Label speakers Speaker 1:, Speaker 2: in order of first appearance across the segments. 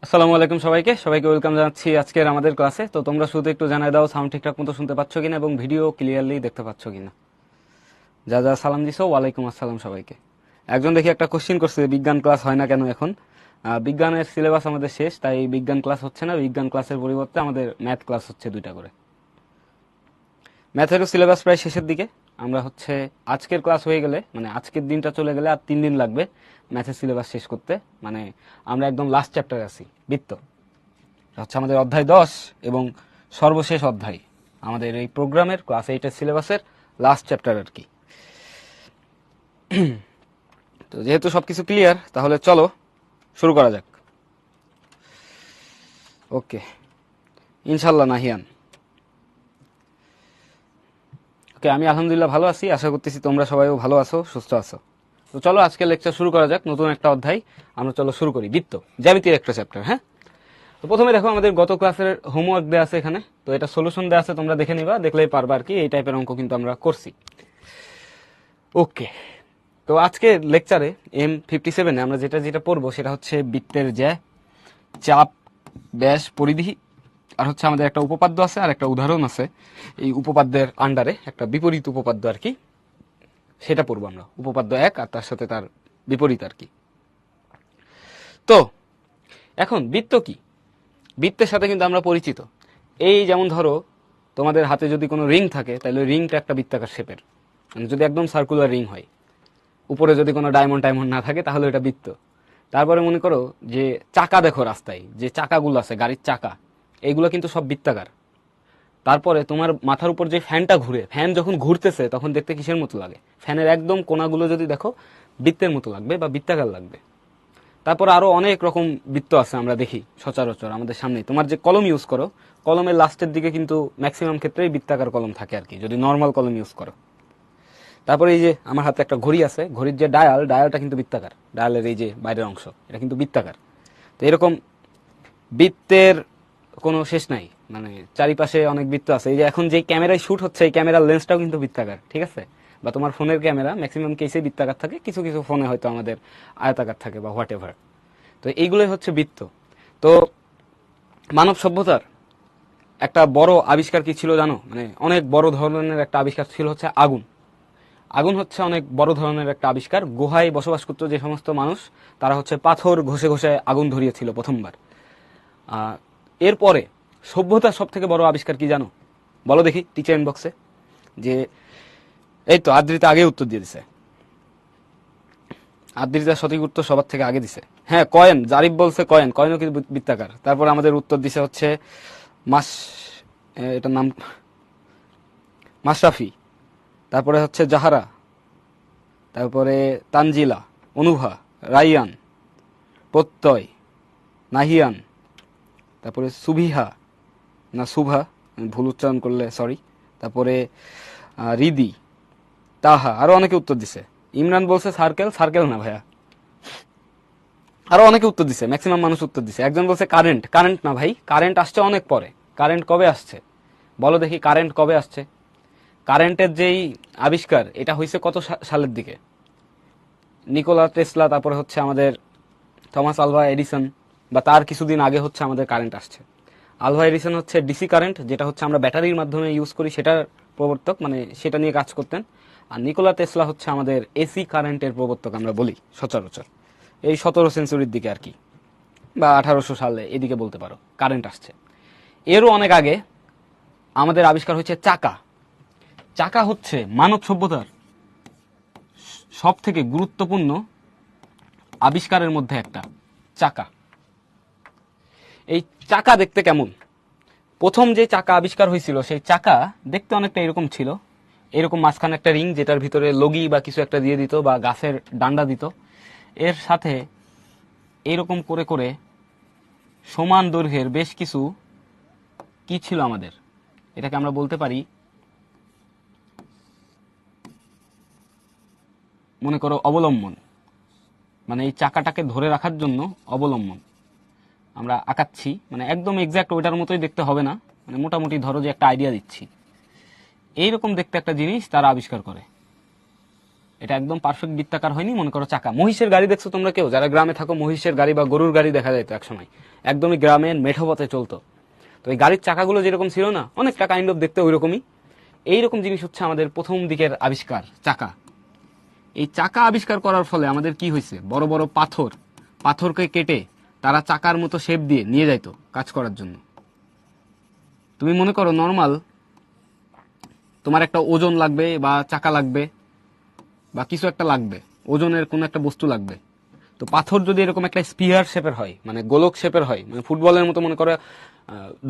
Speaker 1: আসসালামু আলাইকুম সবাইকে সবাইকে ওয়েলকাম জানাচ্ছি আজকের আমাদের ক্লাসে। তো তোমরা শুধু একটু জানাই দাও সাউন্ড ঠিকঠাক মতো শুনতে পাচ্ছ কিনা এবং ভিডিও ক্লিয়ারলি দেখতে পাচ্ছ কিনা। যা যা সালাম দিছো ওয়ালাইকুম আসসালাম সবাইকে। একজন দেখি একটা কোশ্চেন করছে, বিজ্ঞান ক্লাস হয় না কেন এখন? বিজ্ঞানের সিলেবাস আমাদের শেষ, তাই বিজ্ঞান ক্লাস হচ্ছে না। বিজ্ঞান ক্লাসের পরিবর্তে আমাদের ম্যাথ ক্লাস হচ্ছে 2টা করে। ম্যাথেরও সিলেবাস প্রায় শেষের দিকে। আমরা হচ্ছে আজকের ক্লাস হয়ে গেলে, মানে আজকের দিনটা চলে গেলে আর 3 দিন লাগবে ম্যাথের সিলেবাস শেষ করতে। মানে আমরা একদম লাস্ট চ্যাপ্টারে আছি, বৃত্ত। হচ্ছে আমাদের অধ্যায় 10 এবং সর্বশেষ অধ্যায় আমাদের এই প্রোগ্রামের ক্লাস 8-এর সিলেবাসের লাস্ট চ্যাপ্টার আর কি। তো যেহেতু সবকিছু ক্লিয়ার, তাহলে চলো শুরু করা যাক। ওকে, ইনশাল্লাহ নাহিয়ান। ওকে, আমি আলহামদুলিল্লাহ ভালো আছি, আশা করতেছি তোমরা সবাইও ভালো আছো, সুস্থ আছো। তো চলো আজকে লেকচার শুরু করা যাক। নতুন একটা অধ্যায় আমরা চলো শুরু করি, বৃত্ত, জ্যামিতির একটা চ্যাপ্টার। হ্যাঁ, তো প্রথমে দেখো আমাদের গত ক্লাসের হোমওয়ার্ক দেওয়া আছে এখানে, তো এটা সলিউশন দেওয়া আছে, তোমরা দেখে নিবা, দেখলেই পারবা আর কি। এই টাইপের অঙ্ক কিন্তু আমরা করছি। ওকে, তো আজকে লেকচারে M57 আমরা যেটা যেটা পড়বো সেটা হচ্ছে বৃত্তের জ্যা, চাপ, ব্যাস, পরিধি, আর হচ্ছে আমাদের একটা উপপাদ্য আছে আর একটা উদাহরণ আছে। এই উপপাদ্যের আন্ডারে একটা বিপরীত উপপাদ্য আর কি, সেটা পড়বো আমরা। উপপাদ্য 1 আর তার সাথে তার বিপরীত আর কি। তো এখন বৃত্ত কি? বৃত্তের সাথে কিন্তু আমরা পরিচিত। এই যেমন ধরো তোমাদের হাতে যদি কোনো রিং থাকে, তাহলে রিংটা একটা বৃত্তাকার শেপের, মানে যদি একদম সার্কুলার রিং হয়, উপরে যদি কোনো ডায়মন্ড টাইমন্ড না থাকে, তাহলে এটা বৃত্ত। তারপরে মনে করো যে চাকা দেখো, রাস্তায় যে চাকাগুলো আছে, গাড়ির চাকা, এইগুলো কিন্তু সব বৃত্তাকার। তারপরে তোমার মাথার উপর যে ফ্যানটা ঘুরে, ফ্যান যখন ঘুরতেছে তখন দেখতে কিসের মতো লাগে? ফ্যানের একদম কোনাগুলো যদি দেখো বৃত্তের মতো লাগবে বা বৃত্তাকার লাগবে। তারপর আরো অনেক রকম বৃত্ত আছে আমরা দেখি সচরাচর আমাদের সামনে। তোমার যে কলম ইউজ করো, কলমের লাস্টের দিকে কিন্তু ম্যাক্সিমাম ক্ষেত্রেই বৃত্তাকার কলম থাকে আর কি, যদি নর্মাল কলম ইউজ করো। তারপরে এই যে আমার হাতে একটা ঘড়ি আছে, ঘড়ির যে ডায়ালটা কিন্তু বৃত্তাকার, ডায়ালের এই যে বাইরের অংশ, এটা কিন্তু বৃত্তাকার। তো এরকম বৃত্তের কোনো শেষ নাই, মানে চারিপাশে অনেক বৃত্ত আছে। এই যে এখন যে ক্যামেরায় শুট হচ্ছে, এই ক্যামেরার লেন্সটাও কিন্তু বৃত্তাকার, ঠিক আছে? বা তোমার ফোনের ক্যামেরা ম্যাক্সিমাম কেসে বৃত্তাকার থাকে, কিছু কিছু ফোনে হয়তো আমাদের আয়তাকার থাকে বা হোয়াট এভার। তো এইগুলোই হচ্ছে বৃত্ত। তো মানব সভ্যতার একটা বড় আবিষ্কার কি ছিল জানো? মানে অনেক বড় ধরনের একটা আবিষ্কার ছিল হচ্ছে আগুন। আগুন হচ্ছে অনেক বড় ধরনের একটা আবিষ্কার। গুহায় বসবাস করতো যে সমস্ত মানুষ, তারা হচ্ছে পাথর ঘষে ঘষে আগুন ধরিয়েছিল প্রথমবার। এরপরে সভ্যতার সব থেকে বড় আবিষ্কার কি জানো? বলো দেখি টিচার ইনবক্সে। যে এই তো আদ্রিতা আগে উত্তর দিয়ে দিছে, আদ্রিতা সঠিক উত্তর সবার থেকে আগে দিছে। হ্যাঁ, কয়েন, জারিফ বলছে কয়েনও কিন্তু বৃত্তাকার। তারপর আমাদের উত্তর দিছে হচ্ছে মাস, এটার নাম মাশরাফি, তারপরে হচ্ছে জাহারা, তারপরে তানজিলা, অনুভা, রাইয়ান, প্রত্যয়, নাহিয়ান, তারপরে সুভিহা না সুভা, আমি ভুল উচ্চারণ করলে সরি, তারপরে রিদি, তাহা, আরো অনেকে উত্তর দিছে। ইমরান বলছে সার্কেল, সার্কেল না ভাইয়া। আরো অনেকে উত্তর দিছে, ম্যাক্সিমাম মানুষ উত্তর দিছে। একজন বলছে কারেন্ট, কারেন্ট না ভাই, কারেন্ট আসছে অনেক পরে। কারেন্ট কবে আসছে বলো দেখি, কারেন্ট কবে আসছে? কারেন্টের যেই আবিষ্কার, এটা হয়েছে কত সালের দিকে? নিকোলা টেসলা, তারপরে হচ্ছে আমাদের থমাস আলভা এডিসন, বা তার কিছুদিন আগে হচ্ছে আমাদের কারেন্ট আসছে। আলভা এডিসন হচ্ছে ডিসি কারেন্ট, যেটা হচ্ছে আমরা ব্যাটারির মাধ্যমে ইউজ করি, সেটার প্রবর্তক, মানে সেটা নিয়ে কাজ করতেন। আর নিকোলা টেসলা হচ্ছে আমাদের এসি কারেন্টের প্রবর্তক আমরা বলি সচরাচর। এই 17 সেঞ্চুরির দিকে আর কি, বা 1800 সালে এদিকে বলতে পারো কারেন্ট আসছে। এরও অনেক আগে আমাদের আবিষ্কার হচ্ছে চাকা। চাকা হচ্ছে মানব সভ্যতার সব থেকে গুরুত্বপূর্ণ আবিষ্কারের মধ্যে একটা, চাকা। এই চাকা দেখতে কেমন? প্রথম যে চাকা আবিষ্কার হয়েছিল, সেই চাকা দেখতে অনেকটা এরকম ছিল। এরকম মাঝখানে একটা রিং, যেটার ভিতরে লগি বা কিছু একটা দিয়ে দিত, বা গাছের ডান্ডা দিত। এর সাথে এরকম করে করে সমান দৈর্ঘ্যের বেশ কিছু কি ছিল আমাদের, এটাকে আমরা বলতে পারি, মনে করো অবলম্বন। মানে এই চাকাটাকে ধরে রাখার জন্য অবলম্বন আমরা আঁকাচ্ছি, মানে একদম এক্সাক্ট ওইটার মতোই দেখতে হবে না, মানে মোটামুটি ধরো যে একটা আইডিয়া দিচ্ছি। এইরকম দেখতে একটা জিনিস তারা আবিষ্কার করে। এটা একদম পারফেক্ট বৃত্তাকার হয়নি। মনে করো চাকা, মহিষের গাড়ি দেখছো তোমরা কেউ যারা গ্রামে থাকো, মহিষের গাড়ি বা গরুর গাড়ি দেখা যেত একসময়, একদমই গ্রামের মেঠো পথে চলতো। তো এই গাড়ির চাকাগুলো যেরকম ছিল না, অনেকটা কাইন্ড অফ দেখতে ওইরকমই। এইরকম জিনিস হচ্ছে আমাদের প্রথম দিকের আবিষ্কার, চাকা। এই চাকা আবিষ্কার করার ফলে আমাদের কি হয়েছে, বড় বড় পাথরকে কেটে তারা চাকার মতো শেপ দিয়ে নিয়ে যাইতো কাজ করার জন্য। তুমি মনে করো নর্মাল তোমার একটা ওজন লাগবে বা চাকা লাগবে বা কিছু একটা লাগবে, ওজনের কোনো একটা বস্তু লাগবে। তো পাথর যদি এরকম একটা স্পিয়ার শেপের হয়, মানে গোলক শেপের হয়, মানে ফুটবলের মতো মনে করো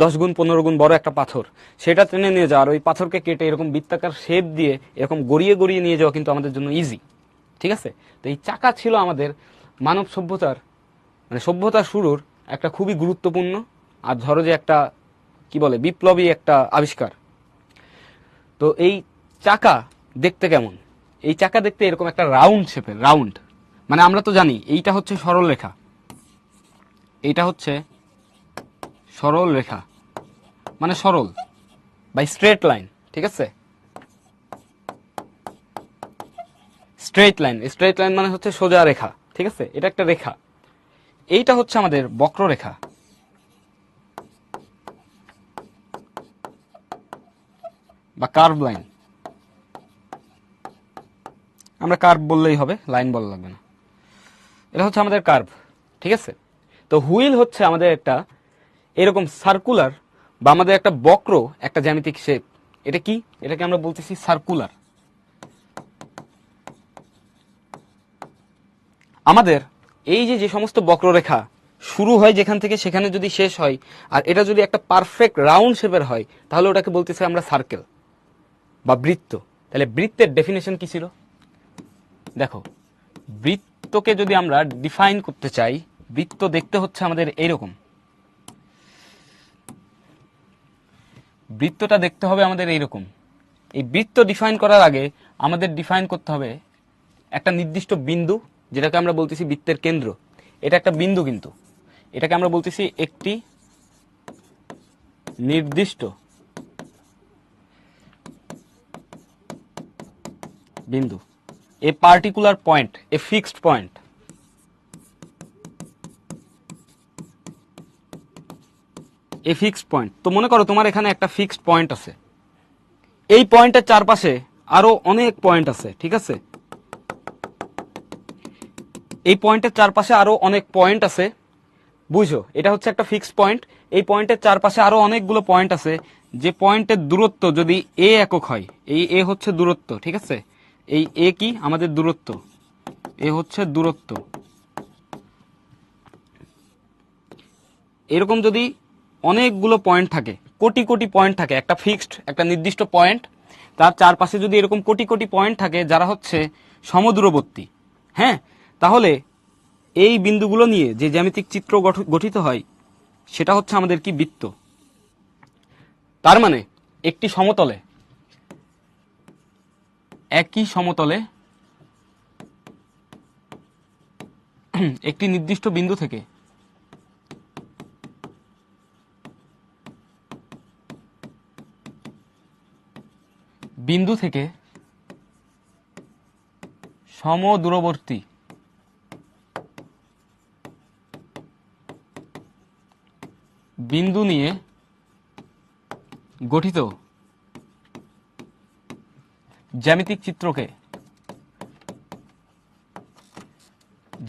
Speaker 1: 10 গুণ 15 গুণ বড় একটা পাথর, সেটা টেনে নিয়ে যাওয়ার, ওই পাথরকে কেটে এরকম বৃত্তাকার শেপ দিয়ে এরকম গড়িয়ে গড়িয়ে নিয়ে যাওয়া কিন্তু আমাদের জন্য ইজি। ঠিক আছে? তো এই চাকা ছিল আমাদের মানব সভ্যতার, মানে সভ্যতার শুরুর একটা খুবই গুরুত্বপূর্ণ আর ধরো যে একটা কি বলে বিপ্লবী একটা আবিষ্কার। তো এই চাকা দেখতে কেমন? এই চাকা দেখতে এরকম একটা রাউন্ড শেপের, রাউন্ড মানে আমরা তো জানি এইটা হচ্ছে সরল রেখা, এইটা হচ্ছে সরল রেখা মানে সরল বা স্ট্রেট লাইন। ঠিক আছে? স্ট্রেট লাইন মানে হচ্ছে সোজা রেখা। ঠিক আছে? এটা একটা রেখা। এইটা হচ্ছে আমাদের বক্ররেখা বা কার্ভ লাইন। আমরা কার্ভ বললেই হবে, লাইন বলা লাগবে না। এটা হচ্ছে আমাদের কার্ভ। ঠিক আছে? তো হুইল হচ্ছে আমাদের একটা এরকম সার্কুলার বা আমাদের একটা বক্র, একটা জ্যামিতিক শেপ। এটা কি? এটাকে আমরা বলতেছি সার্কুলার। আমাদের এই যে সমস্ত বক্ররেখা শুরু হয় যেখান থেকে সেখানে যদি শেষ হয়, আর এটা যদি একটা পারফেক্ট রাউন্ড শেপের হয়, তাহলে ওটাকে বলতেছি আমরা সার্কেল বা বৃত্ত। তাহলে বৃত্তের ডেফিনেশন কি ছিল দেখো। বৃত্তকে যদি আমরা ডিফাইন করতে চাই, বৃত্ত দেখতে হচ্ছে আমাদের এইরকম। বৃত্তটা দেখতে হবে আমাদের এইরকম। এই বৃত্ত ডিফাইন করার আগে আমাদের ডিফাইন করতে হবে একটা নির্দিষ্ট বিন্দু, যেটাকে আমরা বলতেছি বৃত্তের কেন্দ্র। এটা একটা বিন্দু, কিন্তু এটাকে আমরা বলতেছি একটি নির্দিষ্ট বিন্দু, a particular point, A fixed point. A fixed point. তো মনে করো তোমার এখানে একটা ফিক্সড পয়েন্ট আছে, এই পয়েন্টের চারপাশে আরো অনেক পয়েন্ট আছে। ঠিক আছে? এই পয়েন্টের চারপাশে আরো অনেক পয়েন্ট আছে। বুঝো, এটা হচ্ছে একটা ফিক্সড পয়েন্ট। এই পয়েন্টের চারপাশে আরো অনেকগুলো পয়েন্ট আছে, যে পয়েন্টের দূরত্ব যদি এ একক হয়, এই এ হচ্ছে দূরত্ব। ঠিক আছে? এই এ কি আমাদের দূরত্ব, এ হচ্ছে দূরত্ব। এরকম যদি অনেকগুলো পয়েন্ট থাকে, কোটি কোটি পয়েন্ট থাকে, একটা ফিক্সড একটা নির্দিষ্ট পয়েন্ট, তার চারপাশে যদি এরকম কোটি কোটি পয়েন্ট থাকে যারা হচ্ছে সমদূরবর্তী, হ্যাঁ, তাহলে এই বিন্দুগুলো নিয়ে যে জ্যামিতিক চিত্র গঠিত হয় সেটা হচ্ছে আমাদের কি বৃত্ত। তার মানে একটি সমতলে, একই সমতলে একটি নির্দিষ্ট বিন্দু থেকে সমদূরবর্তী বিন্দু নিয়ে গঠিত জ্যামিতিক চিত্রকে,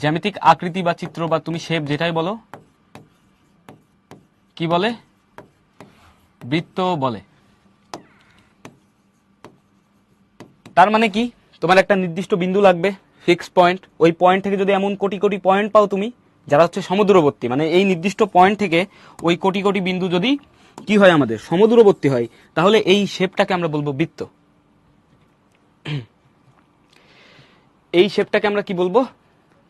Speaker 1: জ্যামিতিক আকৃতি বা চিত্র বা তুমি শেপ যেটাই বলো, কি বলে? বৃত্ত বলে। তার মানে কি, তোমার একটা নির্দিষ্ট বিন্দু লাগবে, ফিক্সড পয়েন্ট। ওই পয়েন্ট থেকে যদি এমন কোটি কোটি পয়েন্ট পাও তুমি, যারা হচ্ছে সমদূরবর্তী, মানে এই নির্দিষ্ট পয়েন্ট থেকে ওই কোটি কোটি বিন্দু যদি কি হয় আমাদের সমদূরবর্তী হয়, তাহলে এই শেপটাকে আমরা বলবো বৃত্ত। এই শেপটাকে আমরা কি বলবো?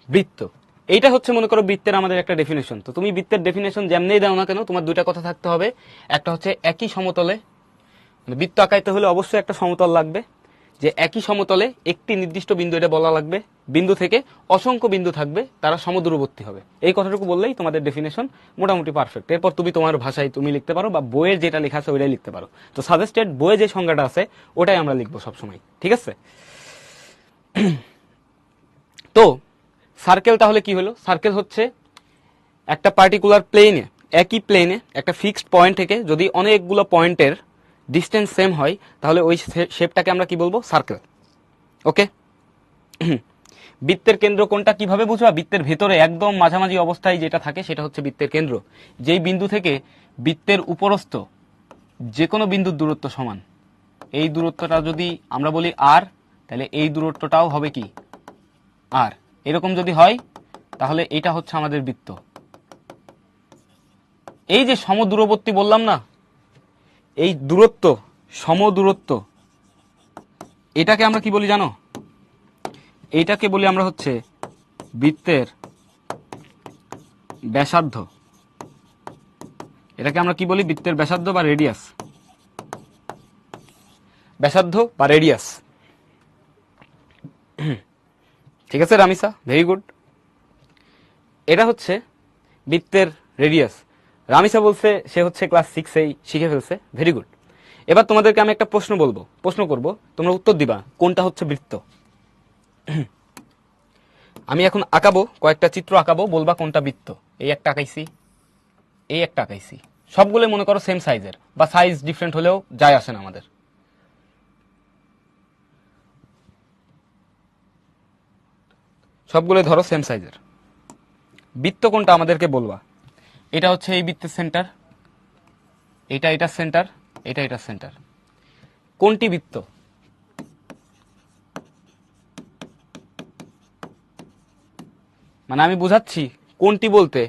Speaker 1: বৃত্ত। এইটা হচ্ছে মনে করো বৃত্তের আমাদের একটা ডেফিনেশন। তো তুমি বৃত্তের ডেফিনেশন যেমনিই দাও না কেন, তোমার দুইটা কথা থাকতে হবে। একটা হচ্ছে একই সমতলে, মানে বৃত্ত আঁকাইতে হলে অবশ্যই একটা সমতল লাগবে, যে একই সমতলে একটি নির্দিষ্ট বিন্দু, এটা বলা লাগবে। বিন্দু থেকে অসংখ্য বিন্দু থাকবে, তারা সমদূরবর্তী হবে। এই কথাটুকু বললেই তোমাদের ডেফিনেশন মোটামুটি পারফেক্ট। এরপর তুমি তোমার ভাষায় তুমি লিখতে পারো, বা বইয়ের যেটা লেখা আছে ওইটাই লিখতে পারো। তো সাজেস্টেড বইয়ে যে সংজ্ঞাটা আছে ওটাই আমরা লিখবো সবসময়। ঠিক আছে? তো সার্কেল তাহলে কি হলো? সার্কেল হচ্ছে একটা পার্টিকুলার প্লেনে, একই প্লেনে একটা ফিক্সড পয়েন্ট থেকে যদি অনেকগুলো পয়েন্টের ডিস্টেন্স সেম হয় তাহলে ওই শেপটাকে আমরা কি বলবো? সার্কেল। ওকে, বৃত্তের কেন্দ্র কোনটা কিভাবে বুঝবা? বৃত্তের ভেতরে একদম মাঝামাঝি অবস্থায় যেটা থাকে সেটা হচ্ছে বৃত্তের কেন্দ্র। যেই বিন্দু থেকে বৃত্তের উপরস্থ যে কোনো বিন্দুর দূরত্ব সমান, এই দূরত্বটা যদি আমরা বলি আর, তাহলে এই দূরত্বটাও হবে কি? আর। এরকম যদি হয় তাহলে এটা হচ্ছে আমাদের বৃত্ত। এই যে সমদূরবর্তী বললাম না, এই দূরত্ব, সমদূরত্ব, এটাকে আমরা কি বলি জানো? এইটাকে বলি আমরা হচ্ছে বৃত্তের ব্যাসার্ধ। এটাকে আমরা কি বলি? বৃত্তের ব্যাসার্ধ বা রেডিয়াস। ব্যাসার্ধ বা রেডিয়াস। ঠিক আছে রামিসা, ভেরি গুড। এটা হচ্ছে বৃত্তের রেডিয়াস। রামিসা বলছে সে হচ্ছে ক্লাস 6-এই শিখে ফেলছে, ভেরি গুড। এবার তোমাদেরকে আমি একটা প্রশ্ন করব, তোমরা উত্তর দিবা কোনটা হচ্ছে বৃত্ত। আমি এখন আঁকাবো, কয়েকটা চিত্র আঁকাবো, বলবা কোনটা বৃত্ত। এই একটা আঁকাইছি, এই একটা আঁকাইছি, সবগুলো মনে করো সেম সাইজের, বা সাইজ ডিফারেন্ট হলেও যায় আসে না আমাদের। সবগুলো ধরো সেম সাইজের। বৃত্ত কোনটা আমাদেরকে বলবা। এটা হচ্ছে এই বৃত্তের সেন্টার, এটা এটার সেন্টার, এটা এটার সেন্টার। কোনটি বৃত্ত? মানে আমি বুঝাচ্ছি কোনটি বলতে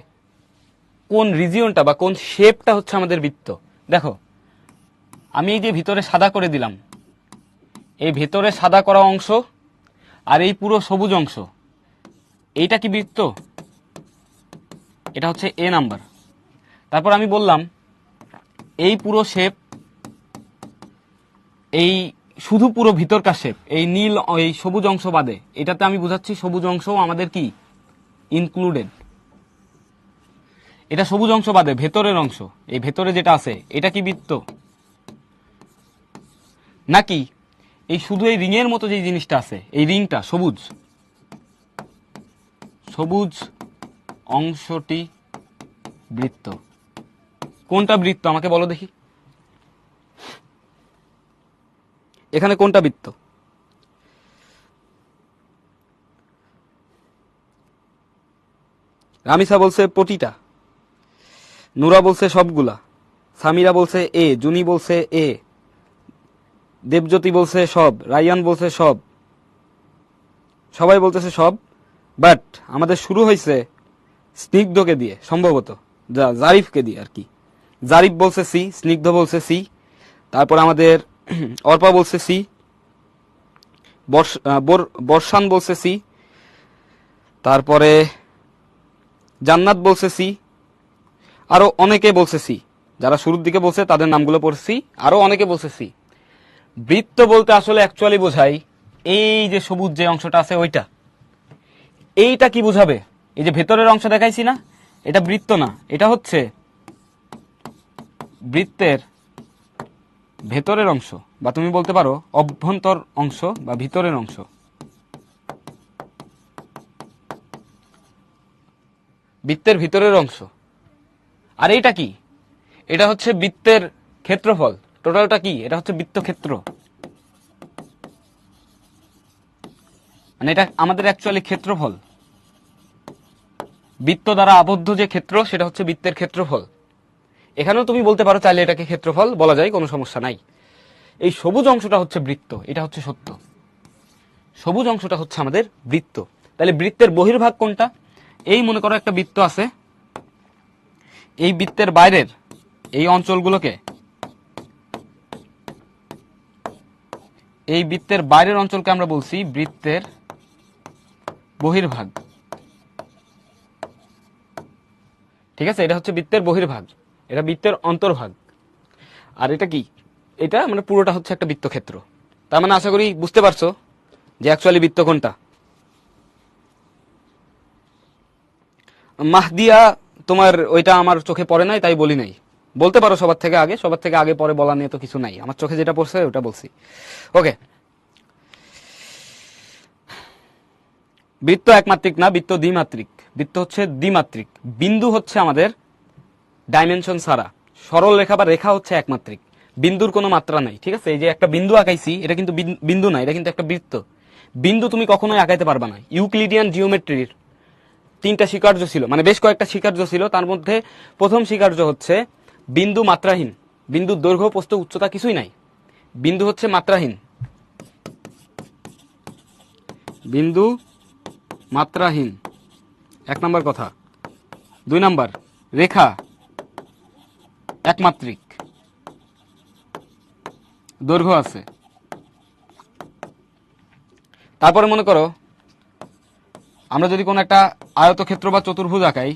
Speaker 1: কোন রিজিয়নটা বা কোন শেপটা হচ্ছে আমাদের বৃত্ত। দেখো আমি এই যে ভিতরে সাদা করে দিলাম, এই ভেতরে সাদা করা অংশ আর এই পুরো সবুজ অংশ, এইটা কি বৃত্ত? এটা হচ্ছে এ নাম্বার। তারপর আমি বললাম এই পুরো শেপ, এই শুধু পুরো ভিতরকার শেপ, এই নীল এই সবুজ অংশ বাদে, এটাতে আমি বুঝাচ্ছি সবুজ অংশও আমাদের কি ইনক্লুডেড। এটা সবুজ অংশ বাদে ভেতরের অংশ, এই ভেতরে যেটা আছে এটা কি বৃত্ত? নাকি এই শুধু এই রিং এর মতো যে জিনিসটা আছে, এই রিংটা সবুজ, সবুজ অংশটি বৃত্ত? কোনটা বৃত্ত আমাকে বলো দেখি। এখানে কোনটা বৃত্ত? রামিসা বলছে প্রতিটা, নুরা বলছে সবগুলা, সামিরা বলছে এ, জুনি বলছে এ, দেবজ্যোতি বলছে সব, রায়ান বলছে সব, সবাই বলতেছে সব। বাট আমাদের শুরু হয়েছে স্নিগ্ধকে দিয়ে, সম্ভবত জারিফকে দিয়ে আর কি। জারিফ বলছে সি, স্নিগ্ধ বলছে সি, তারপর আমাদের অর্পা বলছে সি, বর্ষান বলছে সি, তারপরে জান্নাত বলছে সি, আরো অনেকে বলছে সি। যারা শুরুর দিকে বলছে তাদের নামগুলো পড়ছি, আরো অনেকে বলছে সি। বৃত্ত বলতে আসলে অ্যাকচুয়ালি বোঝায় এই যে সবুজ যে অংশটা আছে ওইটা। এইটা কি বুঝাবে? এই যে ভেতরের অংশ দেখাইছি না, এটা বৃত্ত না, এটা হচ্ছে বৃত্তের ভেতরের অংশ, বা তুমি বলতে পারো অভ্যন্তর অংশ বা ভিতরের অংশ। বৃত্তের ভিতরের অংশ। আর এইটা কি? এটা হচ্ছে বৃত্তের ক্ষেত্রফল। টোটালটা কি? এটা হচ্ছে বৃত্তক্ষেত্র। মানে এটা আমাদের অ্যাকচুয়ালি ক্ষেত্রফল। বৃত্ত দ্বারা আবদ্ধ যে ক্ষেত্র সেটা হচ্ছে বৃত্তের ক্ষেত্রফল। এখানেও তুমি বলতে পারো চাইলে এটাকে ক্ষেত্রফল বলা যায়, কোনো সমস্যা নাই। এই সবুজ অংশটা হচ্ছে বৃত্ত, এটা হচ্ছে সত্য। সবুজ অংশটা হচ্ছে আমাদের বৃত্ত। তাহলে বৃত্তের বহির্ভাগ কোনটা? এই মনে করো একটা বৃত্ত আছে, এই বৃত্তের বাইরের এই অঞ্চলগুলোকে, এই বৃত্তের বাইরের অঞ্চলকে আমরা বলছি বৃত্তের বহির্ভাগ। ঠিক আছে, এটা হচ্ছে বৃত্তের বহির্ভাগ, এটা বৃত্তের অন্তর্ভাগ। আর এটা কি? এটা মানে পুরোটা হচ্ছে একটা বৃত্তক্ষেত্র। তার মানে আশা করি বুঝতে পারছো যে অ্যাকচুয়ালি বৃত্ত কোনটা। মাহদিয়া, তোমার ওইটা আমার চোখে পড়ে নাই তাই বলি নাই। বলতে পারো সবার থেকে আগে পরে বলা নিয়ে তো কিছু নাই, আমার চোখে যেটা পড়ছে ওটা বলছি। ওকে, বৃত্ত একমাত্রিক না, বৃত্ত দ্বিমাত্রিক। বৃত্ত হচ্ছে দ্বিমাত্রিক। বিন্দু হচ্ছে আমাদের ডাইমেনশন ছাড়া, সরল রেখা বা রেখা হচ্ছে একমাত্রিক, বিন্দুর কোনো মাত্রা নাই। ঠিক আছে, এই যে একটা বিন্দু আঁকাইছি, এটা কিন্তু বিন্দু না, এটা কিন্তু একটা বৃত্ত। বিন্দু তুমি কখনোই আঁকাইতে পারবা না। ইউক্লিডিয়ান জিওমেট্রির 3টা স্বীকার্য ছিল, মানে বেশ কয়েকটা স্বীকার্য ছিল, তার মধ্যে প্রথম স্বীকার্য হচ্ছে বিন্দু মাত্রাহীন। বিন্দুর দৈর্ঘ্য প্রস্থ উচ্চতা কিছুই নাই, বিন্দু হচ্ছে মাত্রাহীন। বিন্দু মাত্রাহীন, 1 নম্বর কথা। 2 নম্বর, রেখা একমাত্রিক, দৈর্ঘ্য আছে। তারপরে মনে করো আমরা যদি কোনো একটা আয়তক্ষেত্র বা চতুর্ভুজ আঁকাই,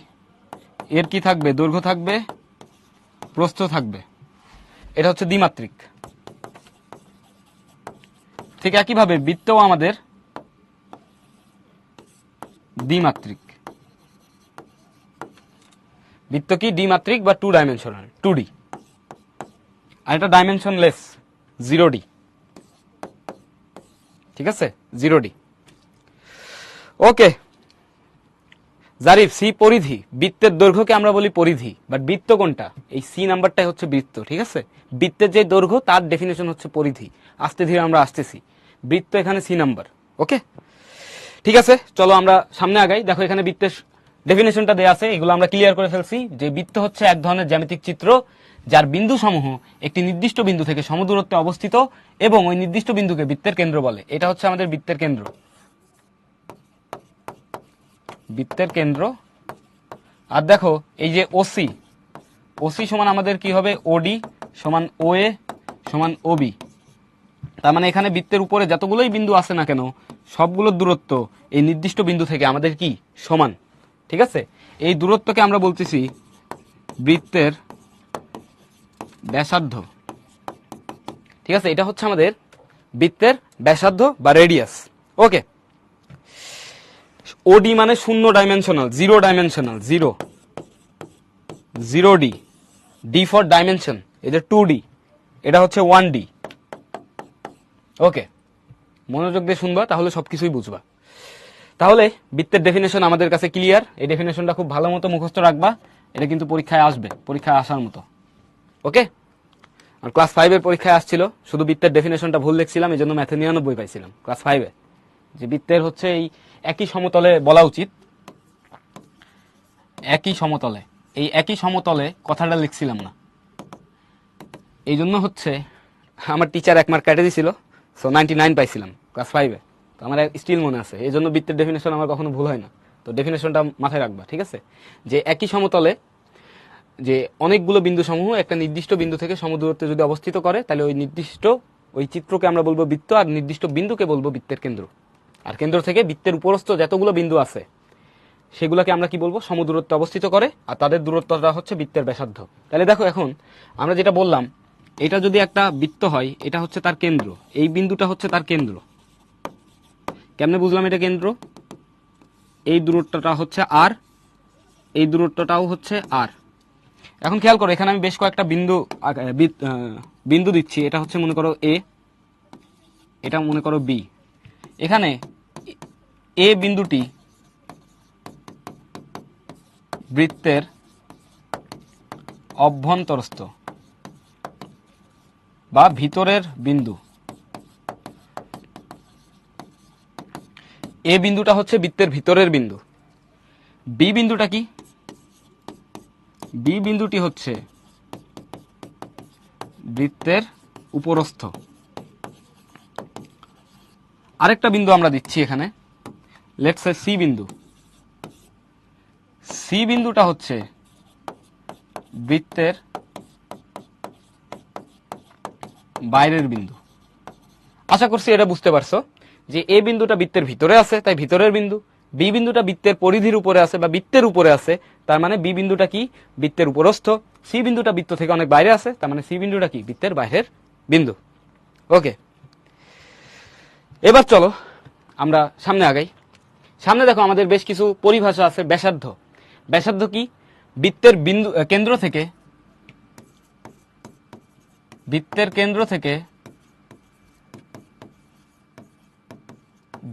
Speaker 1: এর কি থাকবে? দৈর্ঘ্য থাকবে, প্রস্থ থাকবে। এটা হচ্ছে দ্বিমাত্রিক। ঠিক একইভাবে বৃত্তও আমাদের দ্বিমাত্রিক। বৃত্ত কি? দ্বিমাত্রিক বা 2 ডাইমেনশনাল, 2D। আর এটা ডাইমেনশনলেস, 0D। ঠিক আছে, 0D। ওকে জারিফ, সি পরিধি। বৃত্তের দৈর্ঘ্যকে আমরা বলি পরিধি, বাট বৃত্ত কোনটা? এই সি নাম্বারটাই হচ্ছে বৃত্ত। ঠিক আছে, বৃত্তের যে দৈর্ঘ্য তার ডেফিনেশন হচ্ছে পরিধি। আস্তে ধীরে আমরা আসতেছি, বৃত্ত এখানে সি নাম্বার। ওকে, ঠিক আছে, চলো আমরা সামনে আগাই। দেখো এখানে বৃত্তের ডেফিনেশনটা দেয়া আছে, এগুলো আমরা ক্লিয়ার করে ফেলছি। যে বৃত্ত হচ্ছে এক ধরনের জ্যামিতিক চিত্র যার বিন্দু সমূহ একটি নির্দিষ্ট বিন্দু থেকে সমদূরত্বে অবস্থিত এবং ওই নির্দিষ্ট বিন্দুকে বৃত্তের কেন্দ্র বলে। এটা হচ্ছে আমাদের বৃত্তের কেন্দ্র। বৃত্তের কেন্দ্র। আর দেখো এই যে ওসি, ওসি সমান আমাদের কি হবে? ওডি সমান ওএ সমান ওবি। তার মানে এখানে বৃত্তের উপরে যতগুলোই বিন্দু আছে না কেন, সবগুলোর দূরত্ব এই নির্দিষ্ট বিন্দু থেকে আমাদের কি? সমান। ঠিক আছে, এই দূরত্বকে আমরা বলতেছি বৃত্তের ব্যাসার্ধ। ঠিক আছে, এটা হচ্ছে আমাদের বৃত্তের ব্যাসার্ধ বা রেডিয়াস। ওকে, ওডি মানে 0 dimensional, 0 dimensional, 0D। D for dimension, এই যে 2D, এটা হচ্ছে 1D। ওকে, মনোযোগ দিয়ে শুনবা, তাহলে সবকিছুই বুঝবা। তাহলে বৃত্তের ডেফিনেশন আমাদের কাছে ক্লিয়ার। এই ডেফিনেশনটা খুব ভালো মতো মুখস্থ রাখবা, এটা কিন্তু পরীক্ষায় আসবে, পরীক্ষায় আসার মতো। ওকে, আর ক্লাস 5-এর পরীক্ষায় আসছিল, শুধু বৃত্তের ডেফিনেশনটা ভুল লিখছিলাম, এই জন্য ম্যাথে 99 পাইছিলাম ক্লাস 5-এ। যে বৃত্তের হচ্ছে এই একই সমতলে বলা উচিত, একই সমতলে, এই একই সমতলে কথাটা লিখছিলাম না, এই জন্য হচ্ছে আমার টিচার 1 মার্ক কেটে দিছিল। সো 99 পাইছিলাম ক্লাস 5-এ। তো আমার স্টিল মনে আছে, এই জন্য বৃত্তের ডেফিনেশন আমার কখনো ভুল হয় না। তো ডেফিনেশনটা মাথায় রাখবা। ঠিক আছে, যে একই সমতলে যে অনেকগুলো বিন্দু সমূহ একটা নির্দিষ্ট বিন্দু থেকে সমদূরত্বে যদি অবস্থিত করে, তাহলে ওই নির্দিষ্ট ওই চিত্রকে আমরা বলবো বৃত্ত, আর নির্দিষ্ট বিন্দুকে বলবো বৃত্তের কেন্দ্র। আর কেন্দ্র থেকে বৃত্তের উপরস্থ যতগুলো বিন্দু আছে সেগুলোকে আমরা কি বলবো? সমদূরত্বে অবস্থিত করে, আর তাদের দূরত্বটা হচ্ছে বৃত্তের ব্যাসার্ধ। তাহলে দেখো এখন আমরা যেটা বললাম, এটা যদি একটা বৃত্ত হয়, এটা হচ্ছে তার কেন্দ্র, এই বিন্দুটা হচ্ছে তার কেন্দ্র। কেমনে বুঝলাম এটা কেন্দ্র? এই দূরত্বটা হচ্ছে আর, এই দূরত্বটাও হচ্ছে আর। এখন খেয়াল করো, এখানে আমি বেশ কয়েকটা বিন্দু দিচ্ছি। এটা হচ্ছে মনে করো এ, এটা মনে করো বি। এখানে এ বিন্দুটি বৃত্তের অভ্যন্তরস্থ বা ভিতরের বিন্দু। এ বিন্দুটা হচ্ছে বৃত্তের ভিতরের বিন্দু। বি বিন্দুটা কি? বি বিন্দুটি হচ্ছে বৃত্তের উপরস্থ। আরেকটা বিন্দু আমরা দিচ্ছি এখানে, লেটস সে সি বিন্দু। সি বিন্দুটা হচ্ছে বৃত্তের বাইরের বিন্দু। আশা করছি এটা বুঝতে পারছো যে এ বিন্দুটা বৃত্তের ভিতরে আছে, তাই ভিতরের বিন্দু। বি বিন্দুটা বৃত্তের পরিধির উপরে আছে বা বৃত্তের উপরে আছে, তার মানে বি বিন্দুটা কি? বৃত্তের উপরস্থ। সি বিন্দুটা বৃত্ত থেকে অনেক বাইরে আছে, তার মানে সি বিন্দুটা কি? বৃত্তের বাইরের বিন্দু। ওকে, এবার চলো আমরা সামনে আগাই। সামনে দেখো আমাদের বেশ কিছু পরিভাষা আছে। ব্যাসার্ধ, ব্যাসার্ধ কি? বৃত্তের বিন্দু কেন্দ্র থেকে, বৃত্তের কেন্দ্র থেকে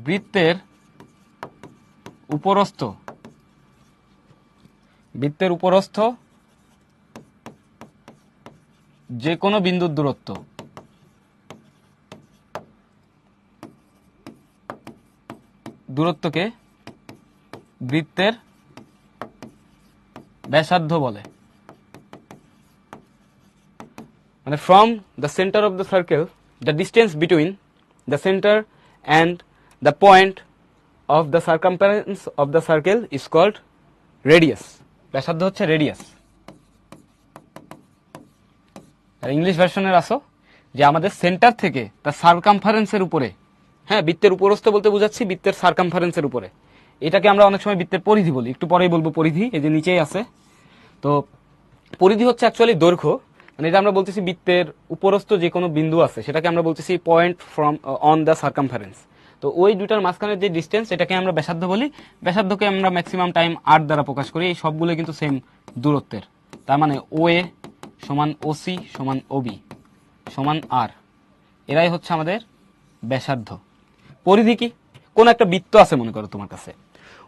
Speaker 1: বৃত্তের উপরস্থ, বৃত্তের উপরস্থ যে কোনো বিন্দুর দূরত্ব, দূরত্বকে বৃত্তের ব্যাসার্ধ বলে। মানে from the centre of the circle, the distance between the centre and the point of the circumference of the circle is called radius. ব্যাসার্ধ হচ্ছে রেডিয়াস। আর ইংলিশ ভার্সনের আসো যে আমাদের সেন্টার থেকে তার সার্কামফারেন্সের উপরে, হ্যাঁ বৃত্তের উপরস্থ বলতে বোঝাচ্ছি বৃত্তের সার্কামফারেন্সের উপরে, এটাকে আমরা অনেক সময় বৃত্তের পরিধি বলি, একটু পরেই বলবো পরিধি, এই যে নিচেই আছে। তো পরিধি হচ্ছে অ্যাকচুয়ালি দৈর্ঘ্য, মানে এটা আমরা বলতেছি বৃত্তের উপরস্থ যে কোনো বিন্দু আছে সেটাকে আমরা বলতেছি point from on the circumference. তো ওই দুটার মাঝখানের যে ডিস্টেন্স এটাকে আমরা ব্যাসার্ধ বলি। ব্যাসার্ধকে আমরা ম্যাক্সিমাম টাইম আর দ্বারা প্রকাশ করি। এই সবগুলো কিন্তু সেম দূরত্বের, তার মানে ও এ সমান ওসি সমান ওবি সমান আর, এরাই হচ্ছে আমাদের ব্যাসার্ধ। পরিধি কি? কোন একটা বৃত্ত আছে মনে করো তোমার কাছে,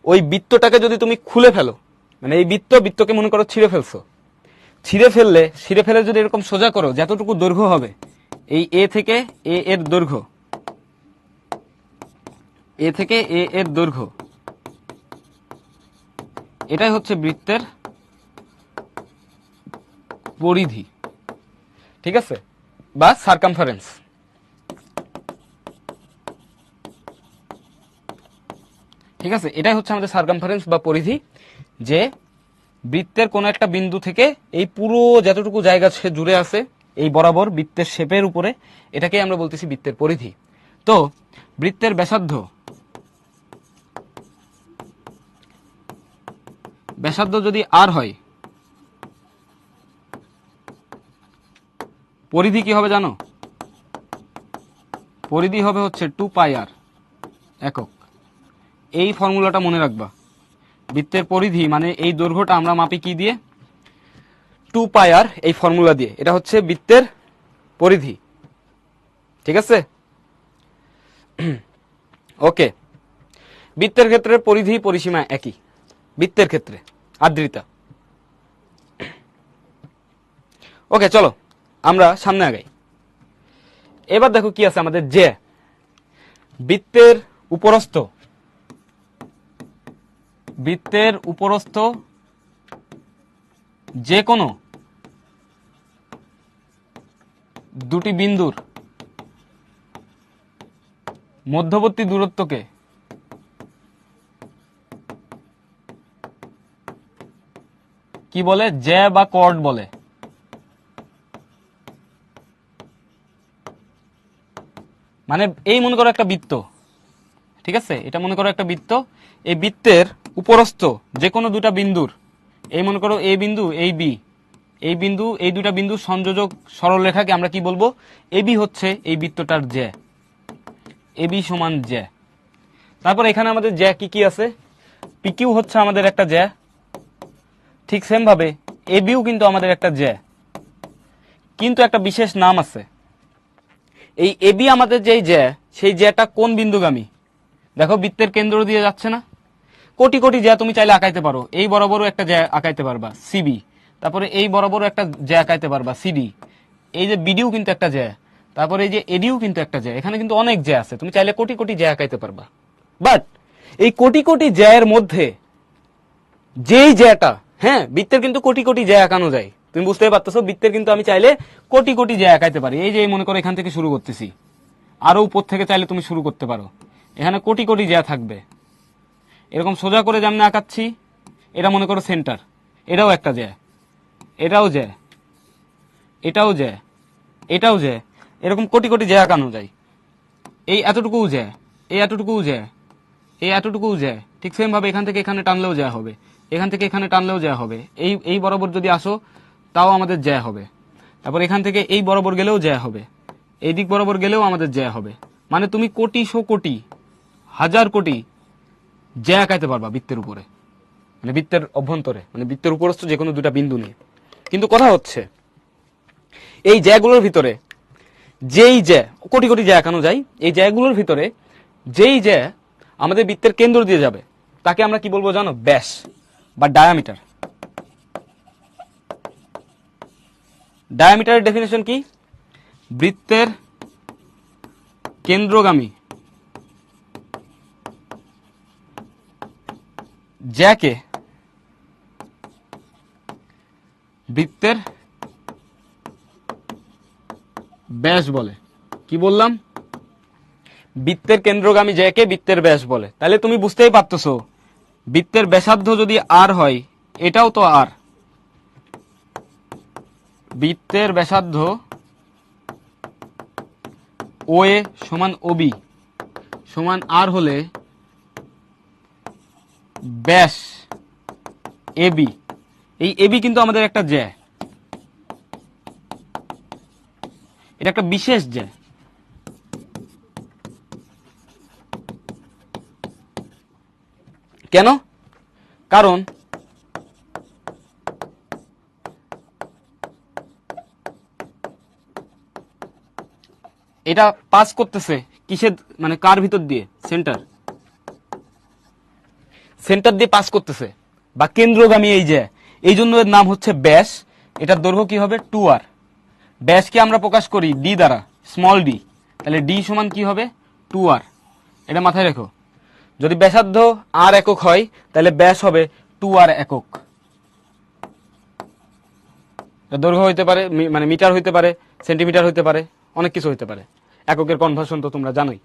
Speaker 1: ওই বৃত্তটাকে যদি তুমি খুলে ফেলো, মানে এই বৃত্তকে মনে করো ছিঁড়ে ফেলছো, ছিঁড়ে ফেলে যদি এরকম সোজা করো, যতটুকু দৈর্ঘ্য হবে এই এ থেকে এ এর দৈর্ঘ্য, এ থেকে এ এর দৈর্ঘ্য, এটাই হচ্ছে বৃত্তের পরিধি, ঠিক আছে, বা সার্কামফারেন্স। ঠিক আছে, এটাই হচ্ছে আমাদের সার্কামফারেন্স বা পরিধি, যে বৃত্তের কোন একটা বিন্দু থেকে এই পুরো যতটুকু জায়গা সে জুড়ে আছে এই বরাবর বৃত্তের শেপের উপরে, এটাকে আমরা বলতেছি বৃত্তের পরিধি। তো বৃত্তের ব্যাসার্ধ যদি আর হয়, পরিধি কি হবে জানো? পরিধি হবে হচ্ছে 2πr একক। এই ফর্মুলাটা মনে রাখবা। বৃত্তের পরিধি মানে এই দৈর্ঘ্যটা আমরা মাপি কি দিয়ে? 2πr, এই ফর্মুলা দিয়ে। এটা হচ্ছে বৃত্তের পরিধি, ঠিক আছে? ওকে, বৃত্তের ক্ষেত্রে পরিধি পরিসীমা একই। বৃত্তের ক্ষেত্রে আদ্রিতা। ওকে, চলো আমরা সামনে আগাই। এবার দেখো কি আছে আমাদের, যে বৃত্তের উপরস্থ যে কোনো দুটি বিন্দুর মধ্যবর্তী দূরত্বকে কি বলে? জ্যা বা কর্ড বলে। মানে এই মনে করো একটা বৃত্ত, ঠিক আছে, এটা মনে করো একটা বৃত্ত। এই বৃত্তের উপরস্থ যে কোনো দুটা বিন্দুর, এই মনে করো এ বিন্দু এই বি, এই বিন্দু, এই দুটা বিন্দু সংযোজক সরলরেখাকে আমরা কি বলবো? এবি হচ্ছে এই বৃত্তটার জ্যা, এবি সমান জ্যা। তারপর এখানে আমাদের জ্যা কি কি আছে? পিকিউ হচ্ছে আমাদের একটা জ্যা, ঠিক সেম ভাবে এবিও কিন্তু আমাদের একটা জ্যা, কিন্তু একটা বিশেষ নাম আছে। এই এবি আমাদের যেই জ্যা, সেই জ্যাটা কোন বিন্দুগামী? দেখো বৃত্তের কেন্দ্র দিয়ে যাচ্ছে না? কোটি কোটি জ্যা তুমি চাইলে আঁকাইতে পারো। এই বরাবরও একটা জ্যা আঁকাইতে পারবা সিবি, তারপরে এই বরাবরও একটা জ্যা আঁকাইতে পারবা সিডি, এই যে বিডিও কিন্তু একটা জ্যা, তারপরে এই যে এডিও কিন্তু একটা জ্যা। এখানে কিন্তু অনেক জ্যা আছে, তুমি চাইলে কোটি কোটি জ্যা আঁকাইতে পারবা। বাট এই কোটি কোটি জ্যায়ের মধ্যে যেই জ্যাটা, হ্যাঁ বৃত্তের কিন্তু কোটি কোটি জ্যা আঁকানো যায়, তুমি বুঝতে পারতেছো? বৃত্তের কিন্তু আমি চাইলে কোটি কোটি জ্যা আঁকাইতে পারি। এই যে মনে করো এখান থেকে শুরু করতেছি, আরো উপর থেকে চাইলে তুমি শুরু করতে পারো। এখানে কোটি কোটি জ্যা থাকবে, এরকম সোজা করে যেমন আঁকাচ্ছি, এটা মনে করো সেন্টার, এটাও একটা জ্যা, এটাও জ্যা, এটাও জ্যা, এটাও জ্যা, এরকম কোটি কোটি জ্যা আঁকানো যায়। এই এতটুকুও জ্যা, এই এতটুকুও জ্যা, এই এতটুকুও জ্যা। ঠিক সেম ভাবে এখান থেকে এখানে টানলেও জ্যা হবে, এখান থেকে এখানে টানলেও জ্যা হবে। এই বরাবর যদি আসো তাও আমাদের জ্যা হবে। তারপর এখান থেকে এই বরাবর গেলেও জ্যা হবে, এই দিক বরাবর গেলেও আমাদের জ্যা হবে। মানে তুমি কোটি শো কোটি হাজার কোটি জ্যা আঁকাইতে পারবা বৃত্তের উপরে, মানে বৃত্তের অভ্যন্তরে, মানে বৃত্তের উপরস্থ যে কোনো দুটা বিন্দু নিয়ে। কিন্তু কথা হচ্ছে এই জ্যাগুলোর ভিতরে যেই জ্যা, কোটি কোটি জ্যা আঁকানো যায়, এই জ্যাগুলোর ভিতরে যেই জ্যা আমাদের বৃত্তের কেন্দ্র দিয়ে যাবে, তাকে আমরা কি বলবো জানো? ব্যাস বা ডায়ামিটার। ডায়ামিটারের ডেফিনেশন কি? বৃত্তের কেন্দ্রগামী জ্যাকে বৃত্তের ব্যাস বলে। কি বললাম? বৃত্তের কেন্দ্রগামী জ্যাকে বৃত্তের ব্যাস বলে। তাহলে তুমি বুঝতেই পারতেছো, বৃত্তের ব্যাসার্ধ যদি আর হয়, এটাও তো আর। বৃত্তের ব্যাসার্ধ ও এ সমান ওবি সমান আর হলে ব্যাস এবি, এই এবি কিন্তু আমাদের একটা জ্যা, এটা একটা বিশেষ জ্যা। কেন? কারণ এটা পাস করতেছে কিসের, মানে কার ভিতর দিয়ে? সেন্টার, সেন্টার দিয়ে পাস করতেছে বা কেন্দ্রগামী এই যে, এই জন্য এর নাম হচ্ছে ব্যাস। এটার দৈর্ঘ্য কি হবে? 2r। ব্যাসকে আমরা প্রকাশ করি ডি দ্বারা, স্মল ডি। তাহলে ডি সমান কি হবে? 2r। এটা মাথায় রেখো। যদি ব্যাসার্ধ আর একক হয়, তাহলে ব্যাস হবে 2r একক। দৈর্ঘ্য হইতে পারে, মানে মিটার হইতে পারে, সেন্টিমিটার হইতে পারে, অনেক কিছু হইতে পারে। এককের কনভার্সন তো তোমরা জানোই।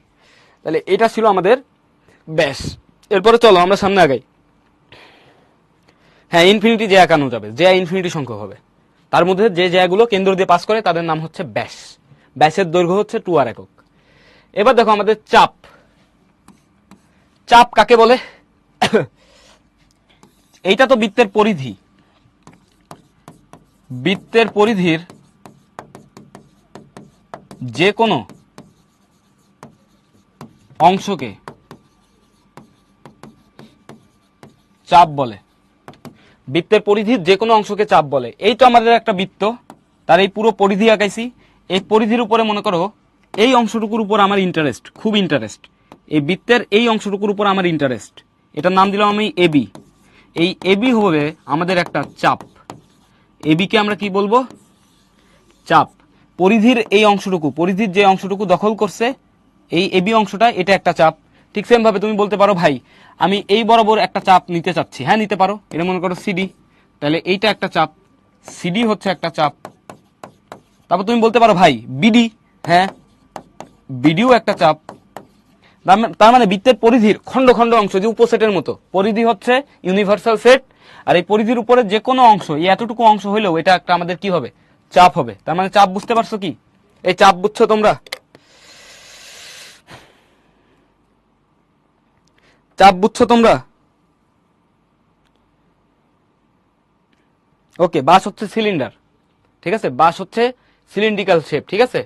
Speaker 1: তাহলে এটা ছিল আমাদের ব্যাস। এরপরে চলো আমরা সামনে আগাই। হ্যাঁ, ইনফিনিটি জ্যা একানো যাবে, জ্যা ইনফিনিটি সংখ্যক হবে। তার মধ্যে যে জ্যাগুলো কেন্দ্র দিয়ে পাস করে তাদের নাম হচ্ছে ব্যাস। ব্যাসের দৈর্ঘ্য হচ্ছে 2r একক। এবার দেখো আমাদের চাপ। চাপ কাকে বলে? এইটা তো বৃত্তের পরিধি। বৃত্তের পরিধির যে কোনো অংশকে চাপ বলে। বৃত্তের পরিধির যে কোনো অংশকে চাপ বলে। এই তো আমাদের একটা বৃত্ত, তার এই পুরো পরিধি আঁকাইছি। এই পরিধির উপরে মনে করো এই অংশটুকুর উপর আমার ইন্টারেস্ট, খুব ইন্টারেস্ট। এই বৃত্তের এই অংশটুকুর উপর আমার ইন্টারেস্ট। এটার নাম দিলাম আমি এবি। এই এবি হবে আমাদের একটা চাপ। এবিকে আমরা কি বলবো? চাপ। পরিধির এই অংশটুকু, পরিধির যে অংশটুকু দখল করছে এই এবি অংশটা, এটা একটা চাপ। ঠিক সেম ভাবে তুমি বলতে পারো, ভাই আমি এই বরাবর একটা চাপ নিতে চাচ্ছি। হ্যাঁ, নিতে পারো। এটা মনে করো সিডি, তাহলে এইটা একটা চাপ, সিডি হচ্ছে একটা চাপ। তারপর তুমি বলতে পারো, ভাই বিডি, হ্যাঁ বিডিও একটা চাপ। তার মানে বৃত্তের পরিধির খন্ড খন্ড অংশ, যে উপসেটের মতো, পরিধি হচ্ছে ইউনিভার্সাল সেট। আর এই পরিধির উপরে যে কোনো অংশ, এই এতটুকু অংশ হইলেও এটা একটা আমাদের কি হবে? চাপ হবে। তার মানে চাপ বুঝতে পারছো কি? এই চাপ বুঝছো তোমরা? চাপ বুঝছো তোমরা? ওকে। বাস হচ্ছে সিলিন্ডার, ঠিক আছে? বাস হচ্ছে সিলিন্ড্রিক্যাল শেপ, ঠিক আছে?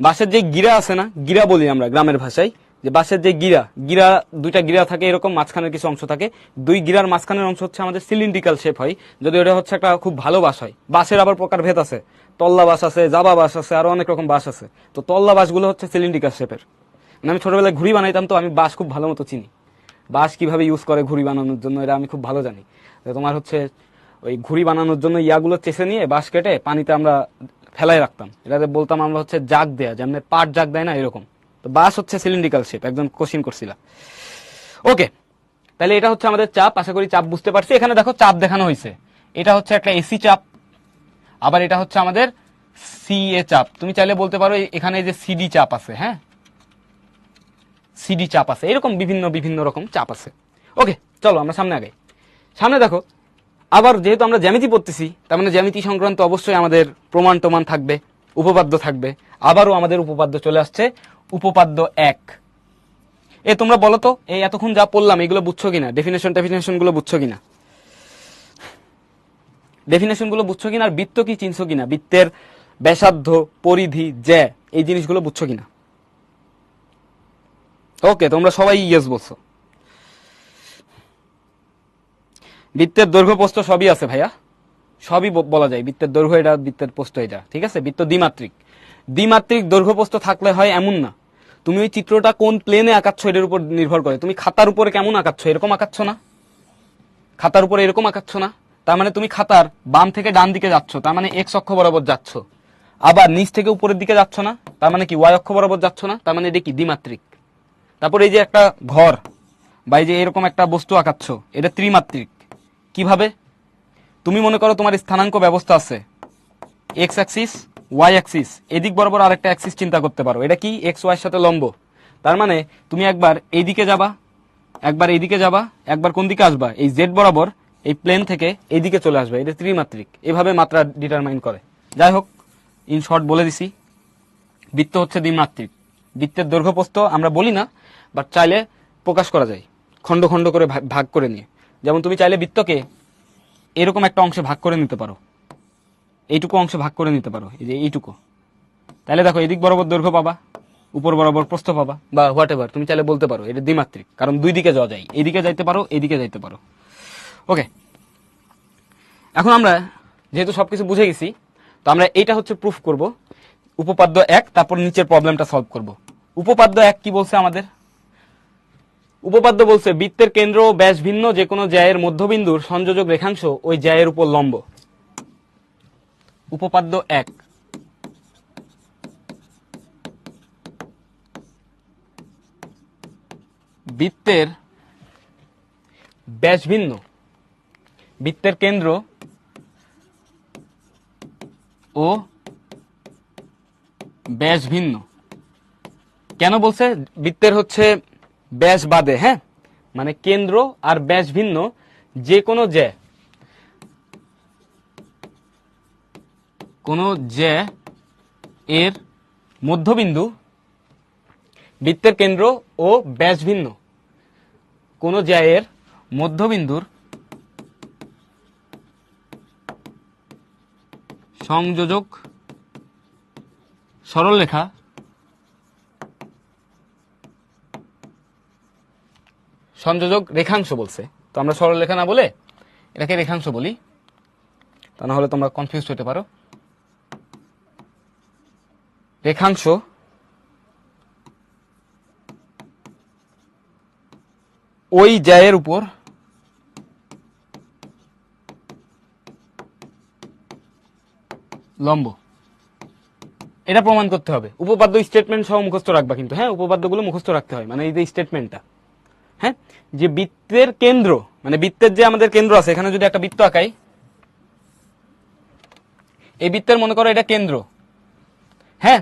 Speaker 1: বাসের যে গিরা আছে না, গিরা বলি আমরা গ্রামের ভাষায়, যে বাসের যে গিরা, গিরা দুইটা গিরা থাকে, এরকম মাঝখানের কিছু অংশ থাকে। দুই গিরার মাঝখানের অংশ হচ্ছে আমাদের সিলিন্ড্রিক্যাল শেপ হয়। যদি ওটা হচ্ছে একটা খুব ভালো বাস হয়। বাসের আবার প্রকারভেদ আছে, তল্লা বাস আছে, জাবা বাস আছে, আরো অনেক রকম বাস আছে। তো তল্লা বাসগুলো হচ্ছে সিলিন্ড্রিক্যাল শেপের। মানে আমি ছোটবেলায় ঘুড়ি বানাইতাম, তো আমি বাস খুব ভালো মতো চিনি। বাস কিভাবে ইউজ করে ঘুড়ি বানানোর জন্য, এটা আমি খুব ভালো জানি। তোমার হচ্ছে ওই ঘুড়ি বানানোর জন্য ইয়াগুলো চেষে নিয়ে বাঁশ কেটে পানিতে আমরা ফেলাই রাখতাম। এটাতে বলতাম আমরা হচ্ছে জাগ দেয়া, যেমন পাট জাগ দেয় না, এরকম। তো বাঁশ হচ্ছে সিলিন্ড্রিক্যাল শেপ, একজন কোশ্চিন করছিল। ওকে, তাহলে এটা হচ্ছে আমাদের চাপ। আশা করি চাপ বুঝতে পারছি। এখানে দেখো চাপ দেখানো হয়েছে, এটা হচ্ছে একটা এসি চাপ, আবার এটা হচ্ছে আমাদের সিএ চাপ। তুমি চাইলে বলতে পারো এখানে যে সিডি চাপ আছে, হ্যাঁ সিডি চাপ আছে, এরকম বিভিন্ন বিভিন্ন রকম চাপ আছে। ওকে, চলো আমরা সামনে আগাই। সামনে দেখো, আবার যেহেতু আমরা জ্যামিতি পড়তেছি, তার মানে জ্যামিতি সংক্রান্ত অবশ্যই আমাদের প্রমাণ টমান থাকবে, উপপাদ্য থাকবে। আবারও আমাদের উপপাদ্য চলে আসছে, উপপাদ্য 1। তোমরা বলো তো, এই এতক্ষণ যা পড়লাম এগুলো বুঝছো কিনা? ডেফিনেশন গুলো বুঝছো কিনা? ডেফিনেশন গুলো বুঝছো কিনা? আর বৃত্ত কি চিনছো কিনা? বৃত্তের ব্যাসার্ধ, পরিধি, জ্যা, এই জিনিসগুলো বুঝছো কিনা? ওকে, তোমরা সবাই ইয়েস বলছো। বৃত্তের দৈর্ঘ্য প্রস্থ সবই আছে ভাইয়া, সবই বলা যায়। বৃত্তের দৈর্ঘ্য এটা, বৃত্তের প্রস্থ এটা, ঠিক আছে? বৃত্ত দ্বিমাত্রিক। দ্বিমাত্রিক দৈর্ঘ্য প্রস্থ থাকলে হয় এমন না। তুমি ওই চিত্রটা কোন প্লেনে আঁকাচ্ছ এটার উপর নির্ভর করে। তুমি খাতার উপরে কেমন আঁকাচ্ছ, এরকম আঁকাচ্ছ না? খাতার উপরে এরকম আঁকাচ্ছ না, তার মানে তুমি খাতার বাম থেকে ডান দিকে যাচ্ছ, তার মানে এক্স অক্ষ বরাবর যাচ্ছ। আবার নিচ থেকে উপরের দিকে যাচ্ছ না, তার মানে কি ওয়াই অক্ষ বরাবর যাচ্ছ না, তার মানে এটা কি দ্বিমাত্রিক। তারপর এই যে একটা ঘর বা এই যে এরকম একটা বস্তু আঁকাচ্ছ, এটা ত্রিমাত্রিক। কিভাবে? তুমি মনে করো তোমার স্থানাঙ্ক ব্যবস্থা আছে, এক্স অ্যাক্সিস, ওয়াই অ্যাক্সিস, এদিক বরাবর আরেকটা অ্যাক্সিস চিন্তা করতে পারো, এটা কি এক্স ওয়াইয়ের সাথে লম্ব। তার মানে তুমি একবার এইদিকে যাবা, একবার এইদিকে যাবা, একবার কোন দিকে আসবা, এই জেড বরাবর এই প্লেন থেকে এইদিকে চলে আসবে, এটা ত্রিমাত্রিক। এভাবে মাত্রা ডিটারমাইন করে। যাই হোক, ইন শর্ট বলে দিছি, বৃত্ত হচ্ছে দ্বিমাত্রিক। বৃত্তের দৈর্ঘ্য প্রস্থ আমরা বলি না, বাট চাইলে প্রকাশ করা যায় খণ্ড খণ্ড করে ভাগ করে নিয়ে। যেমন তুমি চাইলে বৃত্তকে এরকম একটা অংশে ভাগ করে নিতে পারো, এইটুকু অংশে ভাগ করে নিতে পারো, এই যে এইটুকু। তাহলে দেখো এদিক বরাবর দৈর্ঘ্য পাবা, উপর বরাবর প্রস্থ পাবা, বা হোয়াট এভার তুমি চাইলে বলতে পারো এটা দ্বিমাত্রিক, কারণ দুই দিকে যাওয়া যায়, এইদিকে যাইতে পারো, এইদিকে যাইতে পারো। ওকে, এখন আমরা যেহেতু সবকিছু বুঝে গেছি, তো আমরা এইটা হচ্ছে প্রুফ করব, উপপাদ্য 1, তারপর নিচের প্রবলেমটা সলভ করব। উপপাদ্য 1 কি বলছে আমাদের? উপপাদ্য বলছে বৃত্তের কেন্দ্র ও ব্যাস ভিন্ন যে কোনো জ্যায়ের মধ্যবিন্দুর সংযোজক রেখাংশ ওই জ্যায়ের উপর লম্ব। উপপাদ্য 1, বৃত্তের ব্যাস ভিন্ন, বৃত্তের কেন্দ্র ও ব্যাস ভিন্ন। কেন বলছে? বৃত্তের হচ্ছে ব্যাস বাদে, হ্যাঁ, মানে কেন্দ্র আর ব্যাস ভিন্ন যে কোনো জ্যা, কোন জ্যা এর মধ্যবিন্দু, বৃত্তের কেন্দ্র ও ব্যাস ভিন্ন কোন জ্যা এর মধ্যবিন্দুর সংযোজক সরলরেখা সংযোজক রেখাংশ বলছে। তো আমরা সরলরেখা না বলে এটাকে রেখাংশ বলি, তা না হলে তোমরা কনফিউজ হতে পারো। রেখাংশ ওই জ্যায়ের উপর লম্ব, এটা প্রমাণ করতে হবে। উপপাদ্য স্টেটমেন্ট সহ মুখস্থ রাখবা কিন্তু, হ্যাঁ, উপপাদ্যগুলো মুখস্থ রাখতে হয়, মানে এই যে স্টেটমেন্টটা, হ্যাঁ, যে বৃত্তের কেন্দ্র, মানে বৃত্তের যে আমাদের কেন্দ্র আছে, এখানে যদি একটা বৃত্ত আঁকাই, এই বৃত্তের মনে করো এটা কেন্দ্র, হ্যাঁ,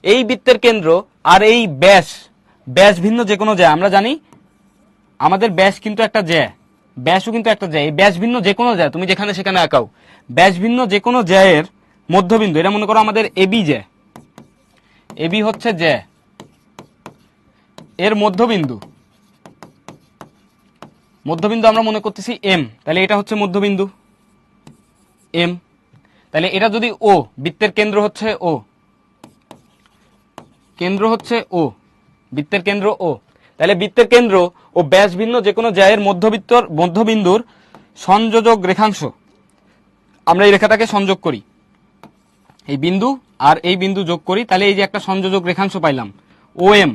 Speaker 1: এই বৃত্তের কেন্দ্র আর এই ব্যাস, ব্যাস ভিন্ন যে কোনো জ্যা, আমরা জানি আমাদের ব্যাস কিন্তু একটা জ্যা, ব্যাসও কিন্তু একটা জ্যা, এই ব্যাস ভিন্ন যে কোনো জ্যা তুমি যেখানে সেখানে আঁকাও, ব্যাস ভিন্ন যে কোনো জ্যায়ের মধ্যবিন্দু, এটা মনে করো আমাদের এবি জ্যা, এবি হচ্ছে জ্যা, এর মধ্যবিন্দু, মধ্যবিন্দু আমরা মনে করতেছি এম, তাহলে এটা হচ্ছে মধ্যবিন্দু এম। তাহলে এটা যদি ও, বৃত্তের কেন্দ্র হচ্ছে ও, কেন্দ্র হচ্ছে ও, বৃত্তের কেন্দ্র ও, তাহলে বৃত্তের কেন্দ্র ও ব্যাস ভিন্ন যে কোনো জ্যায়ের মধ্যবিন্দুর সংযোজক রেখাংশ, আমরা এই রেখাটাকে সংযোগ করি, এই বিন্দু আর এই বিন্দু যোগ করি, তাহলে এই যে একটা সংযোজক রেখাংশ পাইলাম ও এম,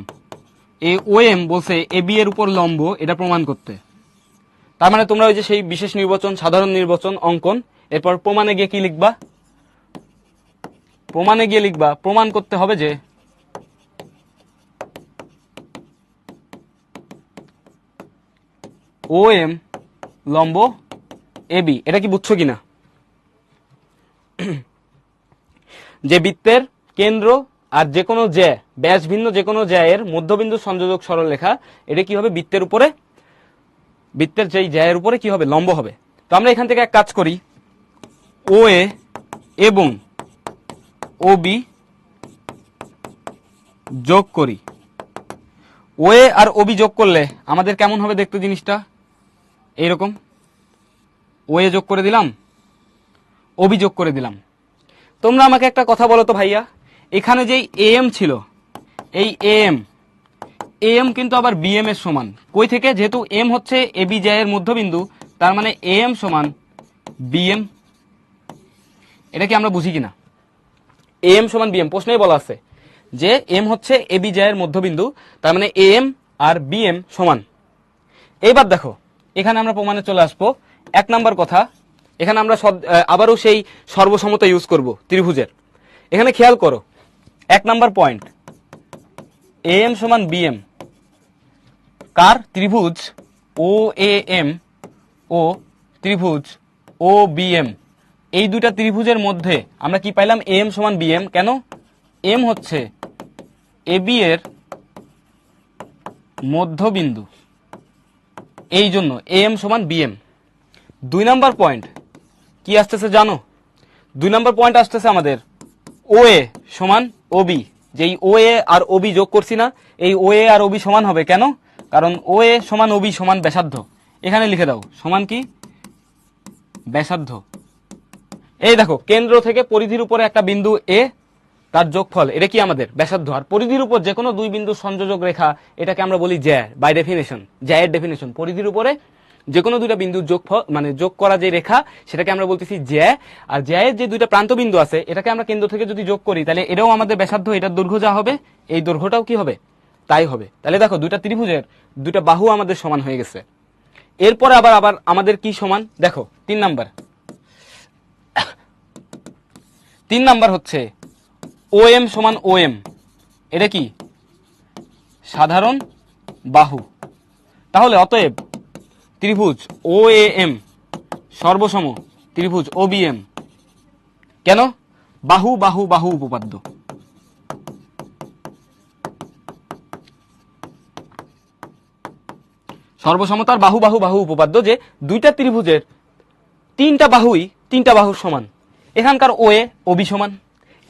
Speaker 1: এই ও এম বলছে এ বি এর উপর লম্ব, এটা প্রমাণ করতে। তার মানে তোমরা ওই যে সেই বিশেষ নির্বাচন, সাধারণ নির্বাচন, অঙ্কন, এরপর প্রমাণে গিয়ে কি লিখবা? প্রমাণে গিয়ে লিখবা প্রমাণ করতে হবে যে ও এম লম্ব এ বি। এটা কি বুঝছো কিনা? যে বৃত্তের কেন্দ্র আর যে কোনো জ্যা, ব্যাস ভিন্ন যে কোনো জ্যা এর মধ্যবিন্দু সংযোজক সরলরেখা, এটা কি হবে? বৃত্তের উপরে, বৃত্তের যেই জ্যায়ের উপরে কি হবে? লম্ব হবে। তো আমরা এখান থেকে এক কাজ করি, ও এ এবং ও বি যোগ করি। ও এ আর ও বি যোগ করলে আমাদের কেমন হবে দেখতে জিনিসটা? এইরকম, ও এ যোগ করে দিলাম, ও বি যোগ করে দিলাম। তোমরা আমাকে একটা কথা বলো তো ভাইয়া, এখানে যেই এ এম ছিল, এই এ এম কিন্তু আবার বি এম এর সমান। কই থেকে? যেহেতু এম হচ্ছে এ বি জ্যায়ের মধ্যবিন্দু, তার মানে এ এম সমান বি এম। এটা কি আমরা বুঝি কিনা? এ এম সমান বি এম, প্রশ্নেই বলা আছে যে এম হচ্ছে এ বি জ্যায়ের মধ্যবিন্দু, তার মানে এ এম আর বি এম সমান। এইবার দেখো, এখানে আমরা প্রমাণে চলে আসবো, এক নাম্বার কথা, এখানে আমরা আবারও সেই সর্বসমতা ইউজ করব ত্রিভুজের। এখানে খেয়াল করো, এক নাম্বার পয়েন্ট AM সমান BM কার? ত্রিভুজ OAM ও ত্রিভুজ OBM, এই দুইটা ত্রিভুজের মধ্যে আমরা কি পাইলাম? AM সমান BM। কেন? M হচ্ছে AB এর মধ্যবিন্দু, এই জন্য AM সমান BM। দুই নাম্বার পয়েন্ট কি আসতেছে জানো? দুই নাম্বার পয়েন্ট আসতেছে আমাদের OA সমান OB। যেই OA আর OB যোগ করছি না, এই OA আর OB সমান হবে। কেন? কারণ OA সমান OB সমান ব্যাসার্ধ। এখানে লিখে দাও সমান কি? ব্যাসার্ধ। এই দেখো, কেন্দ্র থেকে পরিধির উপরে একটা বিন্দু A, তার যোগফল, এটা কি আমাদের ব্যাসার্ধ। আর পরিধির উপর যে কোনো দুই বিন্দু সংযোজক রেখা, এটাকে আমরা বলি জ্যা, বাই ডেফিনেশন। জ্যায়ের ডেফিনেশন, পরিধির উপরে যে কোনো দুইটা বিন্দুর যোগফল, মানে যোগ করা যে রেখা, সেটাকে আমরা বলতেছি জ্যা। আর জ্যায়ের যে দুইটা প্রান্ত বিন্দু আছে, এটাকে আমরা কেন্দ্র থেকে যদি যোগ করি, তাহলে এটাও আমাদের ব্যাসার্ধ। এটার দৈর্ঘ্য যা হবে, এই দৈর্ঘ্যটাও কি হবে? তাই হবে। তাহলে দেখো, দুইটা ত্রিভুজের দুইটা বাহু আমাদের সমান হয়ে গেছে। এরপরে আবার আমাদের কি সমান? দেখো, 3 নাম্বার। 3 নাম্বার হচ্ছে OM সমান OM, এটা কি? সাধারণ বাহু। তাহলে অতএব ত্রিভুজ OAM সর্বসম ত্রিভুজ OBM। কেন? বাহু বাহু বাহু উপপাদ্য। সর্বসমতার বাহু বাহু বাহু উপপাদ্য, যে দুইটা ত্রিভুজের তিনটা বাহুর সমান। এখানকার OA OB সমান,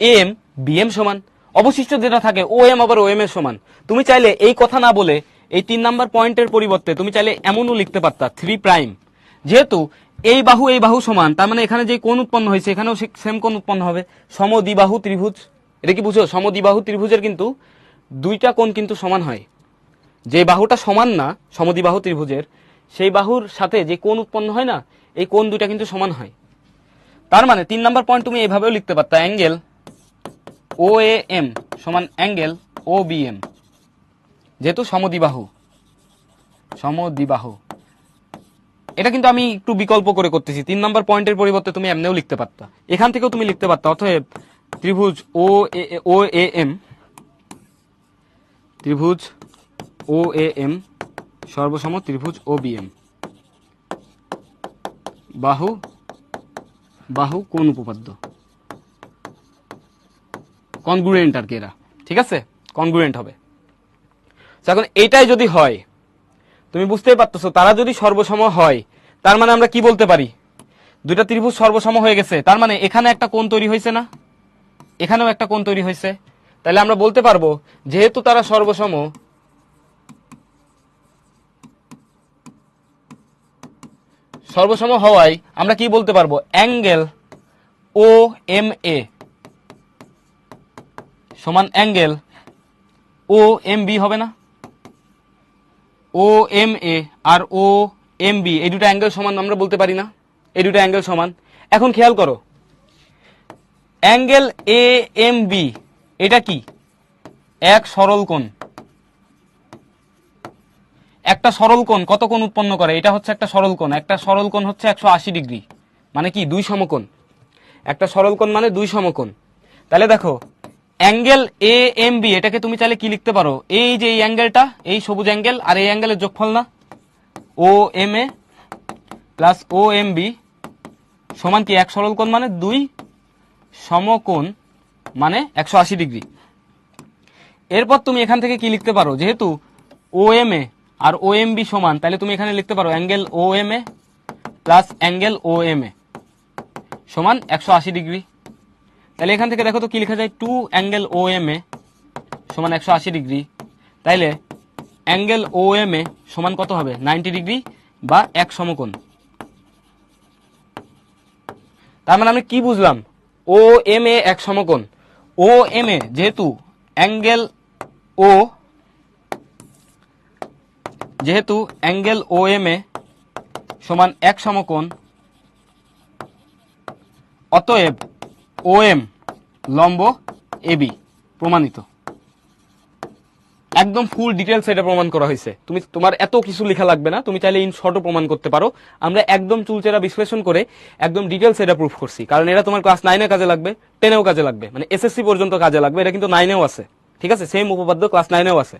Speaker 1: AM BM সমান, অবশিষ্ট যেটা থাকে OM আবার OM এর সমান। তুমি চাইলে এই কথা না বলে এই 3 নাম্বার পয়েন্টের পরিবর্তে তুমি চাইলে এমনও লিখতে পারতা 3'। যেহেতু এই বাহু সমান, তার মানে এখানে যে কোণ উৎপন্ন হয়েছে, এখানেও সেম কোণ উৎপন্ন হবে। সমদ্বিবাহু ত্রিভুজ, এটা কি বুঝো? সমদ্বিবাহু ত্রিভুজের কিন্তু দুইটা কোণ কিন্তু সমান হয়। যে বাহুটা সমান না সমদ্বিবাহু ত্রিভুজের, সেই বাহুর সাথে যে কোণ উৎপন্ন হয় না, এই কোণ দুইটা কিন্তু সমান হয়। তার মানে 3 নাম্বার পয়েন্ট তুমি এভাবেও লিখতে পারতা, অ্যাঙ্গেল OAM সমান অ্যাঙ্গেল OBM, যেহেতু সমদ্বিবাহু। এটা কিন্তু আমি একটু বিকল্প করে করতেছি। 3 নাম্বার পয়েন্টের পরিবর্তে তুমি এমনিও লিখতে পারতা, এখান থেকেও তুমি লিখতে পারতা। অতএব ত্রিভুজ OAM সর্বসম ত্রিভুজ OBM, বাহু বাহু কোণ উপপাদ্য, কনগ্রুয়েন্ট আর কি এরা। ঠিক আছে, কনগ্রুয়েন্ট হবে। এখন এইটাই যদি হয়, তুমি বুঝতেই পারতেছো, তারা যদি সর্বসম হয়, তার মানে আমরা কি বলতে পারি? দুইটা ত্রিভুজ সর্বসম হয়ে গেছে, তার মানে এখানে একটা কোণ তৈরি হয়েছে না, এখানেও একটা কোণ তৈরি হয়েছে। তাহলে আমরা বলতে পারবো, যেহেতু তারা সর্বসম হওয়ায় আমরা কি বলতে পারবো? অ্যাঙ্গেল OMA সমান অ্যাঙ্গেল OMB হবে না? OMA আর OMB এই দুটো অ্যাঙ্গেল সমান আমরা বলতে পারি না? এই দুটো অ্যাঙ্গেল সমান। এখন খেয়াল করো, অ্যাঙ্গেল AMB এটা কি? এক সরল কোণ। একটা সরল কোণ কত কোণ উৎপন্ন করে? এটা হচ্ছে একটা সরল কোণ। একটা সরল কোণ হচ্ছে 180 ডিগ্রি, মানে কি? 2 সমকোণ। একটা সরল কোণ মানে 2 সমকোণ। তাহলে দেখো, অ্যাঙ্গেল AMB এটাকে তুমি চাইলে কি লিখতে পারো? এই যে এই অ্যাঙ্গেলটা, এই সবুজ অ্যাঙ্গেল আর এই অ্যাঙ্গেলের যোগফল না, OMA প্লাস OMB সমান কি? এক সরল কোণ মানে 2 সমকোণ, মানে 180 ডিগ্রি। এরপর তুমি এখান থেকে কি লিখতে পারো? যেহেতু OMA আর OMB সমান, তাহলে তুমি এখানে লিখতে পারো angle OMA plus angle OMA সমান 180 ডিগ্রি। তাহলে এখান থেকে দেখো তো কি লেখা যায়? 2 অ্যাঙ্গেল OMA সমান 180 ডিগ্রি। তাইলে অ্যাঙ্গেল OMA সমান কত হবে? 90 ডিগ্রি বা এক সমকোণ। তার মানে আমি কি বুঝলাম? OMA এক সমকোণ। OMA যেহেতু অ্যাঙ্গেল OMA সমান এক সমকোণ, অতএব OM লম্ব AB প্রমাণিত। একদম ফুল ডিটেলস এটা প্রমাণ করা হয়েছে, তোমার এত কিছু লেখা লাগবে না, তুমি চাইলে ইন শর্টও প্রমাণ করতে পারো। আমরা একদম চুলচেরা বিশ্লেষণ করে একদম ডিটেলস এটা প্রুফ করছি, কারণ এটা তোমার ক্লাস 9-এ কাজে লাগবে, 10-এও কাজে লাগবে, মানে এসএসসি পর্যন্ত কাজে লাগবে। এটা কিন্তু 9-এও আছে, ঠিক আছে, সেম উপপাদ্য ক্লাস 9-এও আছে।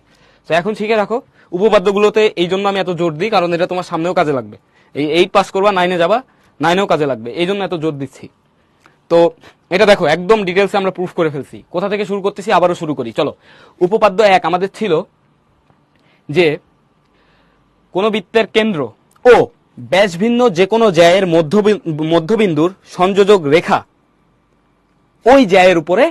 Speaker 1: তো এখন শিখে রাখো উপপাদ্যগুলোতে, এই জন্য আমি এত জোর দিই, কারণ এটা তোমার সামনেও কাজে লাগবে। এই 8 পাস করবা, 9-এ যাবা, 9-এও কাজে লাগবে, এই জন্য এত জোর দিচ্ছি। তো এটা দেখো একদম ডিটেলসে আমরা প্রুফ করে ফেলছি। কোথা থেকে শুরু করতেছি, আবারও শুরু করি, চলো। উপপাদ্য 1 আমাদের ছিল যে কোন বৃত্তের কেন্দ্র ও ব্যাস ভিন্ন যে কোনো জ্যায়ের মধ্যবিন্দুর সংযোজক রেখা ওই জ্যায়ের উপরে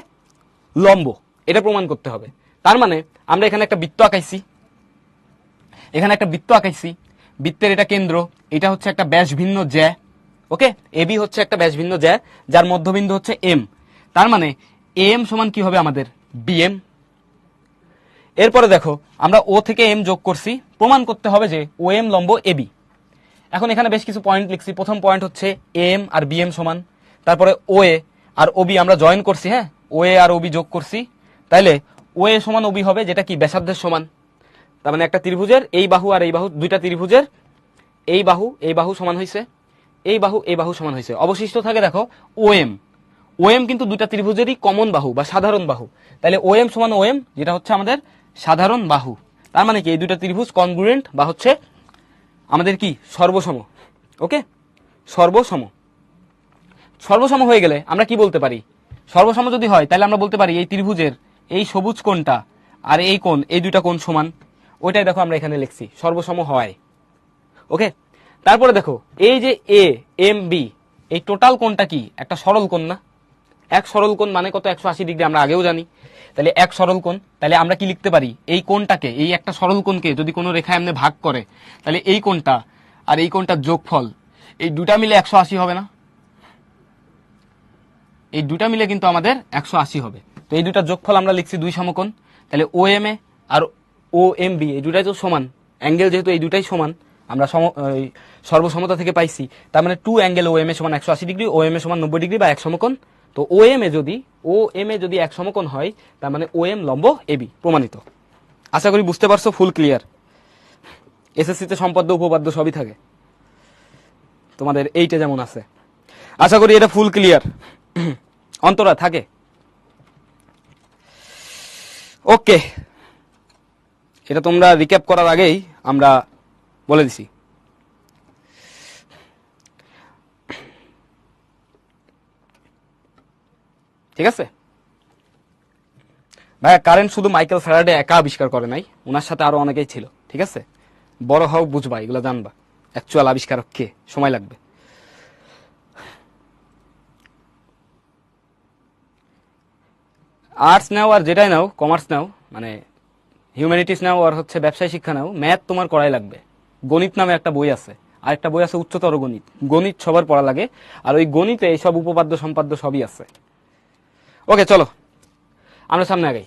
Speaker 1: লম্ব, এটা প্রমাণ করতে হবে। তার মানে আমরা এখানে একটা বৃত্ত আঁকাইছি, বৃত্তের এটা কেন্দ্র, এটা হচ্ছে একটা ব্যাস ভিন্ন জ্যা, ওকে, এবি হচ্ছে একটা ব্যাস ভিন্ন জ্যা, যার মধ্যবিন্দু হচ্ছে এম। তার মানে এম সমান কি হবে আমাদের, বিএম। এরপরে দেখো আমরা ও থেকে এম যোগ করছি, প্রমাণ করতে হবে যে ও এম লম্ব এবি। এখন এখানে বেশ কিছু পয়েন্ট লিখছি। প্রথম পয়েন্ট হচ্ছে এম আর বিএম সমান, তারপরে ও এ আর ওবি আমরা জয়েন করছি, হ্যাঁ, ও এ আর ওবি যোগ করছি, তাইলে ও এ সমান ওবি হবে, যেটা কি ব্যাসার্ধের সমান। তার মানে একটা ত্রিভুজের এই বাহু আর এই বাহু, দুইটা ত্রিভুজের এই বাহু সমান হয়েছে, এই বাহু সমান হয়েছে। অবশিষ্ট থাকে দেখো ও এম কিন্তু দুইটা ত্রিভুজেরই কমন বাহু বা সাধারণ বাহু, তাহলে ও এম সমান ও এম, যেটা হচ্ছে আমাদের সাধারণ বাহু। তার মানে কি এই দুইটা ত্রিভুজ কনগ্রুয়েন্ট বা হচ্ছে আমাদের কি সর্বসম, ওকে, সর্বসম হয়ে গেলে আমরা কি বলতে পারি, সর্বসম যদি হয় তাহলে আমরা বলতে পারি এই ত্রিভুজের এই সবুজ কোণটা আর এই কোণ, এই দুইটা কোণ সমান। ওইটাই দেখো আমরা এখানে লিখছি সর্বসম হয়, ওকে। তারপরে দেখো এই যে এ এম বি, এই টোটাল কোণটা কি একটা সরল কোণ না, এক সরল কোণ মানে কত, 180 ডিগ্রি, আমরা আগেও জানি। তাহলে এক সরল কোণ, তাহলে আমরা কি লিখতে পারি, এই কোণটাকে, এই একটা সরল কোণকে যদি কোনো রেখা এমনি ভাগ করে, তাহলে এই কোণটা আর এই কোণটার যোগফল, এই দুটা মিলে 180 হবে না, এই দুটা মিলে কিন্তু আমাদের 180 হবে। তো এই দুটার যোগফল আমরা লিখছি দুই সমকোণ, তাহলে ও M A R O M B এই দুটাই তো সমান অ্যাঙ্গেল, যেহেতু এই দুটাই সমান আমরা সর্বসমতা থেকে পাইছি, তার মানে to angle O M A সমান 180 ডিগ্রি, ও এম এ সমান 90 ডিগ্রি বা এক সমকোণ। তো ও এম এ যদি এক সমকোণ হয়, তার মানে ও এম লম্ব এবি, প্রমাণিত। আশা করি বুঝতে পারছো, ফুল ক্লিয়ার। এসএসসিতে সম্পাদ্য উপপাদ্য সবই থাকে, তোমাদের এইটা যেমন আছে, আশা করি এটা ফুল ক্লিয়ার। অন্তরা থাকে, ওকে। এটা তোমরা রিক্যাপ করার আগেই আমরা বলে দিছি। ঠিক আছে ভাইয়া, কারেন্ট শুধু মাইকেল ফ্যারাডে একা আবিষ্কার করে নাই, ওনার সাথে আরো অনেকেই ছিল, ঠিক আছে। বড় হও, বুঝবা, এগুলো জানবা, অ্যাকচুয়াল আবিষ্কারক কে, সময় লাগবে। আর্টস নাও আর যেটাই নাও, কমার্স নাও, মানে হিউম্যানিটিস নাও আর হচ্ছে ব্যবসায় শিক্ষা নাও, ম্যাথ তোমার করাই লাগবে। গণিত নামে একটা বই আছে, আর একটা বই আছে উচ্চতর গণিত। গণিত সবার পড়া লাগে, আর ওই গণিতে এইসব উপপাদ্য সম্পাদ্য সবই আছে। ওকে, চলো আমরা সামনে আগাই।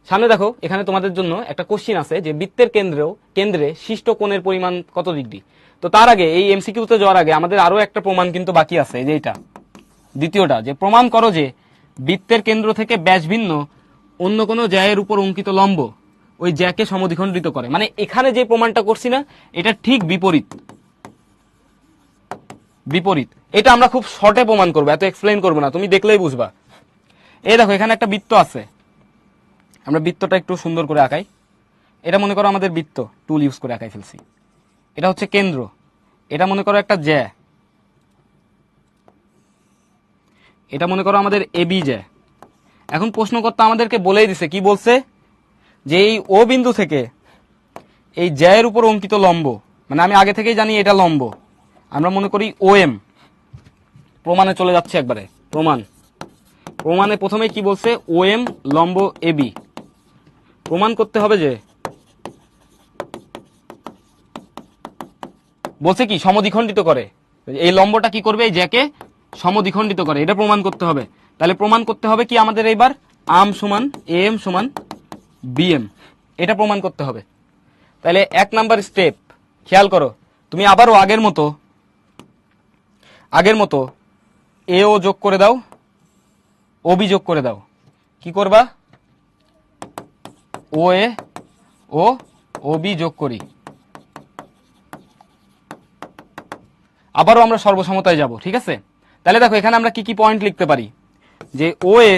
Speaker 1: সামনে দেখো এখানে তোমাদের জন্য একটা কোশ্চিন আছে যে বৃত্তের কেন্দ্রে সৃষ্ট কোণের পরিমাণ কত ডিগ্রি। তো তার আগে এই এমসিকিউতে যাওয়ার আগে আমাদের আরো একটা প্রমাণ কিন্তু বাকি আছে, যে এটা দ্বিতীয়টা, যে প্রমাণ করো যে বৃত্তের কেন্দ্র থেকে ব্যাস ভিন্ন অন্য কোনো জ্যায়ের উপর অঙ্কিত লম্ব ওই জ্যাকে সমদ্বিখণ্ডিত করে। মানে এখানে যে প্রমাণটা করছি না, এটা ঠিক বিপরীত। এটা আমরা খুব শর্টে প্রমাণ করবো, এত এক্সপ্লেইন করবো না, তুমি দেখলেই বুঝবা। এই দেখো এখানে একটা বৃত্ত আছে, আমরা বৃত্তটা একটু সুন্দর করে আঁকাই। এটা মনে করো আমাদের বৃত্ত, টুল ইউজ করে আঁকাই ফেলছি। এটা হচ্ছে কেন্দ্র, এটা মনে করো একটা জ্যা, এটা মনে করো আমাদের এবি জ্যা। এখন প্রশ্নকর্তা আমাদেরকে বলেই দিছে, কি বলছে, যে এই ও বিন্দু থেকে এই জ্যায়ের উপর অঙ্কিত লম্ব, মানে আমি আগে থেকেই জানি এটা লম্ব, আমরা মনে করি ও এম। প্রমাণে চলে যাচ্ছে একবারে, প্রমাণে প্রথমে কি বলছে, ও এম লম্ব এবি। প্রমাণ করতে হবে যে বলছে কি সমদ্বিখণ্ডিত করে, এই লম্বটা কি করবে, এই জ্যাকে সমদ্বিখণ্ডিত করে, এটা প্রমাণ করতে হবে। তাহলে প্রমাণ করতে হবে কি আমাদের এইবার, আম সমান এম সমান বিএম, এটা প্রমাণ করতে হবে। তাহলে 1 নাম্বার স্টেপ, খেয়াল করো, তুমি আবারও আগের মতো এ ও যোগ করে দাও, ওবি যোগ করে দাও। কি করবা, ও এ ও ও বি যোগ করি, আবারও আমরা সর্বসমতায় যাব। ঠিক আছে, তাহলে দেখো এখানে আমরা কি কি পয়েন্ট লিখতে পারি, যে ও এ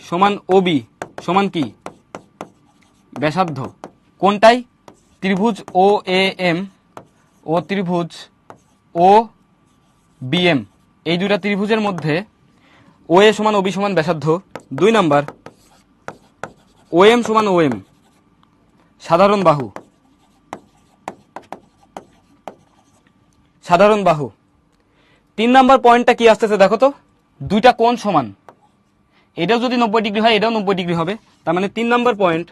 Speaker 1: সমান ও বি সমান কি ব্যাসার্ধ কোনটাই, ত্রিভুজ ও এ এম ও ত্রিভুজ ও বি এম, এই দুইটা ত্রিভুজের মধ্যে ও এ সমান ও বি সমান ব্যাসার্ধ। 2 নাম্বার ও এম সমান ও এম সাধারণ বাহু, সাধারণ বাহু। 3 নাম্বার পয়েন্টটা কি আসতেছে দেখো তো, দুইটা কোণ সমান, এটাও যদি 90 ডিগ্রি হয় এটাও 90 ডিগ্রি হবে, তার মানে 3 number point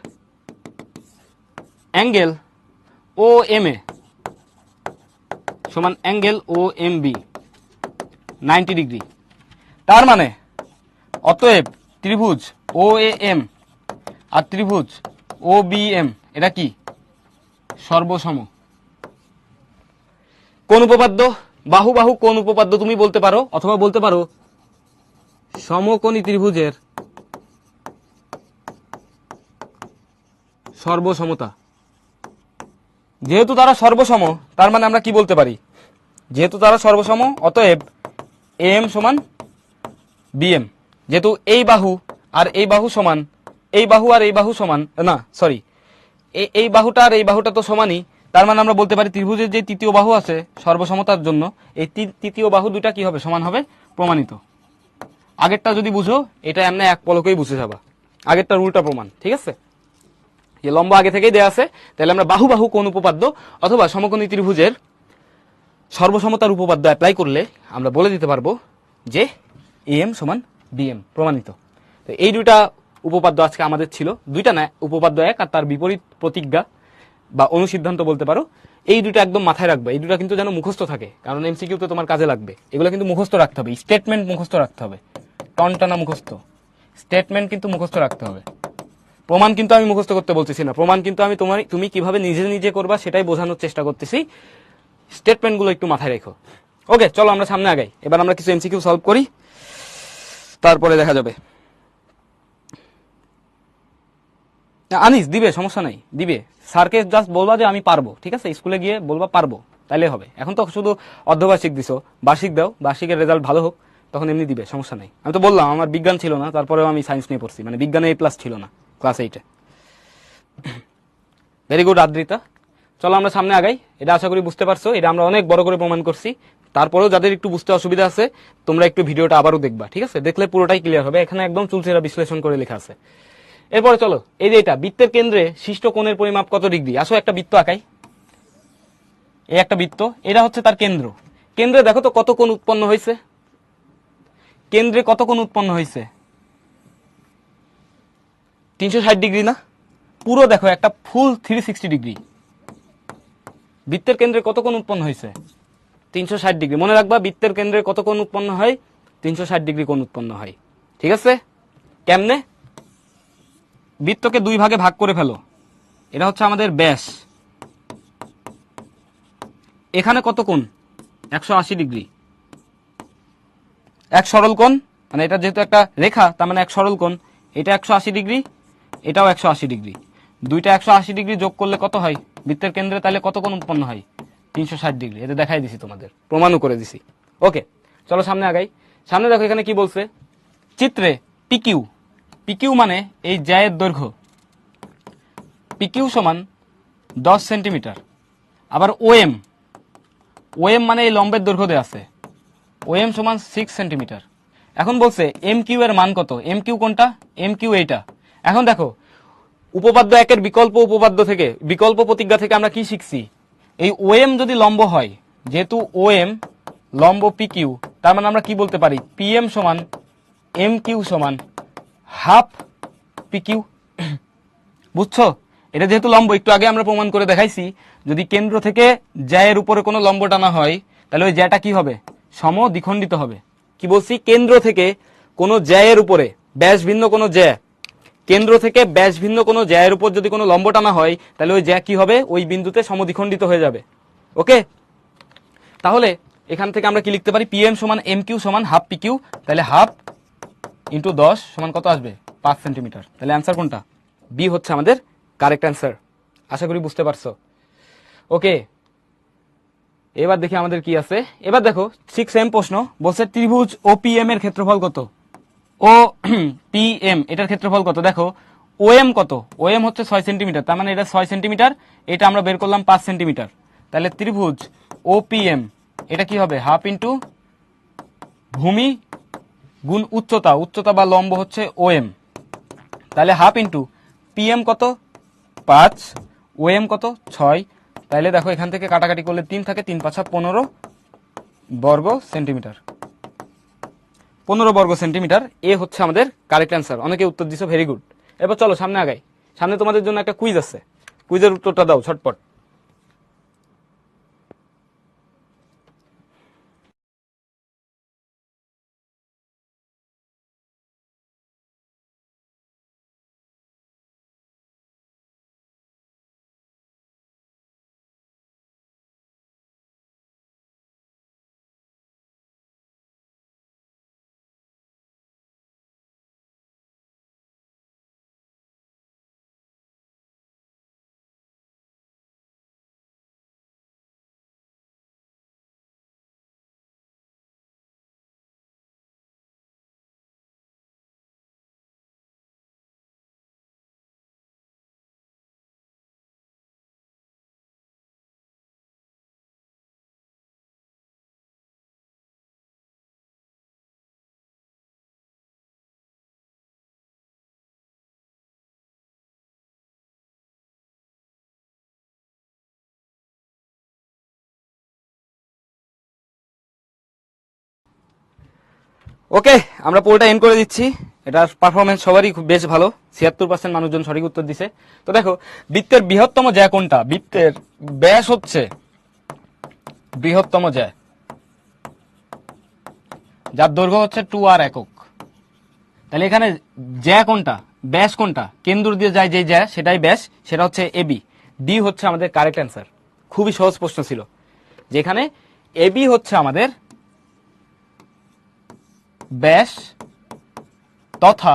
Speaker 1: angle O M A সমান অ্যাঙ্গেল ও এম বি 90 ডিগ্রি। তার মানে অতএব ত্রিভুজ ও এ এম আর ত্রিভুজ ও বি এম এটা কি সর্বসম। কোন উপপাদ্য, বাহু বাহু কোন উপপাদ্য তুমি বলতে পারো, অথবা বলতে পারো সমকোণী ত্রিভুজের সর্বসমতা। যেহেতু তারা সর্বসম তার মানে আমরা কি বলতে পারি, যেহেতু তারা সর্বসম অতএব এম সমান বিএম। যেহেতু এই বাহু আর এই বাহু সমান, এই বাহু আর এই বাহু সমান না, সরি এই বাহুটা আর এই বাহুটা তো সমানই, তার মানে আমরা বলতে পারি ত্রিভুজের যে তৃতীয় বাহু আছে সর্বসমতার জন্য এই তৃতীয় বাহু দুটা কি হবে, সমান হবে, প্রমাণিত। আগেরটা যদি বুঝো এটা এমনি এক পলকেই বুঝে যাবা, আগেরটার উল্টা প্রমাণ। ঠিক আছে, যে লম্ব আগে থেকেই দেয়া আছে, তাহলে আমরা বাহু বাহু কোন উপপাদ্য অথবা সমকোণী ত্রিভুজের সর্বসমতার উপপাদ্য অ্যাপ্লাই করলে আমরা বলে দিতে পারবো যে এম সমান বিএম প্রমাণিত। তো এই দুইটা উপপাদ্য আজকে আমাদের ছিল, দুইটা না উপপাদ্য এক আর তার বিপরীত প্রতিজ্ঞা বা অনুসিদ্ধান্ত বলতে পারো। এই দুটো একদম মাথায় রাখবে, এই দুটো কিন্তু যেন মুখস্থ থাকে, কারণ এমসিকিউ তো তোমার কাজে লাগবে। এগুলো কিন্তু মুখস্থ রাখতে হবে, স্টেটমেন্ট মুখস্থ রাখতে হবে, টনটানা মুখস্থ স্টেটমেন্ট কিন্তু মুখস্থ রাখতে হবে। প্রমাণ কিন্তু আমি মুখস্থ করতে বলতেছি না, প্রমাণ কিন্তু আমি তুমি কিভাবে নিজে নিজে করবা সেটাই বোঝানোর চেষ্টা করতেছি। স্টেটমেন্টগুলো একটু মাথায় রেখো। ওকে, চলো আমরা সামনে আগাই। এবার আমরা কিছু এমসিকিউ সলভ করি, তারপরে দেখা যাবে। আনিস দিবে, সমস্যা নাই, দিবে। স্যারকে জাস্ট বলবা যে আমি পারবো, ঠিক আছে, স্কুলে গিয়ে বলবা পারবো, তাইলে হবে। এখন তো শুধু অর্ধবার্ষিক দিছো, বার্ষিক দাও, বার্ষিকের রেজাল্ট ভালো হোক, তখন এমনি দিবে, সমস্যা নাই। আমি তো বললাম আমার বিজ্ঞান ছিল না, তারপরেও আমি সায়েন্স নিয়ে পড়ছি, মানে বিজ্ঞানে A+ ছিল না ক্লাস 8-এ। ভেরি গুড আদ্রিতা, চলো আমরা সামনে আগাই। এটা আশা করি বুঝতে পারছো, এটা আমরা অনেক বড় করে প্রমাণ করছি। তারপরেও যাদের একটু বুঝতে অসুবিধা আছে তোমরা একটু ভিডিওটা আবারও দেখবা, ঠিক আছে, দেখলে পুরোটাই ক্লিয়ার হবে। এখানে একদম চুলচেরা বিশ্লেষণ করে লেখা আছে। এরপরে চলো, এই যে এটা বৃত্তের কেন্দ্রে শিষ্ট কোণের পরিমাপ কত ডিগ্রি। আসো একটা বৃত্ত আঁকাই, এই একটা বৃত্ত, এটা হচ্ছে তার কেন্দ্র। কেন্দ্রে দেখো তো কত কোণ উৎপন্ন হয়েছে, কেন্দ্রে কত কোণ উৎপন্ন হয়েছে, 360 ডিগ্রি না, পুরো দেখো একটা ফুল 360 ডিগ্রি। বৃত্তের কেন্দ্রে কত কোণ উৎপন্ন হয়েছে, 360 ডিগ্রি। মনে রাখবা বৃত্তের কেন্দ্রে কত কোণ উৎপন্ন হয়, 360 ডিগ্রি কোণ উৎপন্ন হয়। ঠিক আছে, কেমনে, বৃত্তকে দুই ভাগে ভাগ করে ফেলো, এটা হচ্ছে আমাদের ব্যাস, এখানে কত কোণ, 180 ডিগ্রি। এক সরল কোণ, মানে এটা যেহেতু একটা রেখা তার মানে এক সরল কোণ, এটা 180 ডিগ্রি, এটাও 180 ডিগ্রি। দুইটা 180 ডিগ্রি যোগ করলে কত হয় বৃত্তের কেন্দ্রে, তাহলে কত কোণ উৎপন্ন হয়, 360 ডিগ্রি। এটা দেখাই দিছি তোমাদের, প্রমাণও করে দিছি। ওকে, চলো সামনে আগাই। সামনে দেখো এখানে কি বলছে, চিত্রে পিকিউ, পিকিউ মানে এই জ্যায়ের দৈর্ঘ্য, পিকিউ সমান 10 সেন্টিমিটার। আবার ওএম, ওএম মানে এই লম্বের দৈর্ঘ্য দেয়া আছে, ওএম সমান 6 সেন্টিমিটার। এখন বলছে এম কিউ এর মান কত, এম কিউ কোনটা, এম কিউ এইটা। এখন দেখো উপপাদ্য একের বিকল্প উপপাদ্য থেকে, বিকল্প প্রতিজ্ঞা থেকে আমরা কি শিখছি, এই ওএম যদি লম্ব হয়, যেহেতু ওএম লম্ব পিকিউ, তার মানে আমরা কি বলতে পারি, পিএম সমান এম কিউ সমান হাফ পিকিউ। বুঝছো, এটা যেহেতু লম্ব, একটু আগে আমরা প্রমাণ করে দেখাইছি, যদি কেন্দ্র থেকে জ্যায়ের উপরে কোনো লম্ব টানা হয় তাহলে ওই জ্যাটা কি হবে, সম দ্বিখণ্ডিত হবে। কি বলছি, কেন্দ্র থেকে কোনো জ্যায়ের উপরে ব্যাস ভিন্ন কোনো জ্যা, কেন্দ্র থেকে ব্যাস ভিন্ন কোনো জ্যায়ের উপর যদি কোনো লম্ব টানা হয় তাহলে ওই জ্যা কি হবে, ওই বিন্দুতে সমদ্বিখণ্ডিত হয়ে যাবে। ওকে, তাহলে এখান থেকে আমরা কি লিখতে পারি, পিএম সমান এম কিউ সমান হাফ পিকিউ, তাহলে হাফ ইন্টু 10 সমান কত আসবে, 5 সেন্টিমিটার। তাহলে অ্যান্সার কোনটা, বি হচ্ছে আমাদের কারেক্ট অ্যান্সার। আশা করি বুঝতে পারছো। ওকে, এবার দেখি আমাদের কি আছে। এবার দেখো ঠিক সেম প্রশ্ন বলছে ত্রিভুজ ও পি এম এর ক্ষেত্রফল কত। ও পি এম এটার ক্ষেত্রফল কত। দেখো ও এম কত, ও এম হচ্ছে 6 সেন্টিমিটার, তার মানে এটা 6 সেন্টিমিটার, এটা আমরা বের করলাম 5 সেন্টিমিটার। তাহলে ত্রিভুজ ও পি এম এটা কি হবে, হাফ ইন্টু ভূমি গুণ উচ্চতা, উচ্চতা বা লম্ব হচ্ছে ও এম, তাহলে হাফ ইন্টু পি এম কত 5, ও এম কত 6। তাহলে দেখো এখান থেকে কাটাকাটি করলে 3 থাকে, 3 5 15 বর্গ সেন্টিমিটার, 15 বর্গ সেন্টিমিটার। এ হচ্ছে আমাদের কারেক্ট অ্যান্সার। অনেকে উত্তর দিছো, ভেরি গুড। এবার চলো সামনে আগাই। সামনে তোমাদের জন্য একটা কুইজ আছে, কুইজের উত্তরটা দাও ছটপট। ওকে, আমরা পুরোটা এন্ড করে দিচ্ছি। এটার পারফরমেন্স সবারই খুব বেশ ভালো, 76% মানুষজন সঠিক উত্তর দিছে। তো দেখো বৃত্তের বৃহত্তম জ্যা কোনটা, বৃত্তের ব্যাস হচ্ছে বৃহত্তম জ্যা, যার দৈর্ঘ্য হচ্ছে 2r একক। তাহলে এখানে জ্যা কোনটা, ব্যাস কোনটা, কেন্দ্র দিয়ে যায় যে জ্যা সেটাই ব্যাস, সেটা হচ্ছে এবি। ডি হচ্ছে আমাদের কারেক্ট অ্যান্সার। খুবই সহজ প্রশ্ন ছিল, যেখানে এবি হচ্ছে আমাদের ব্যাস তথা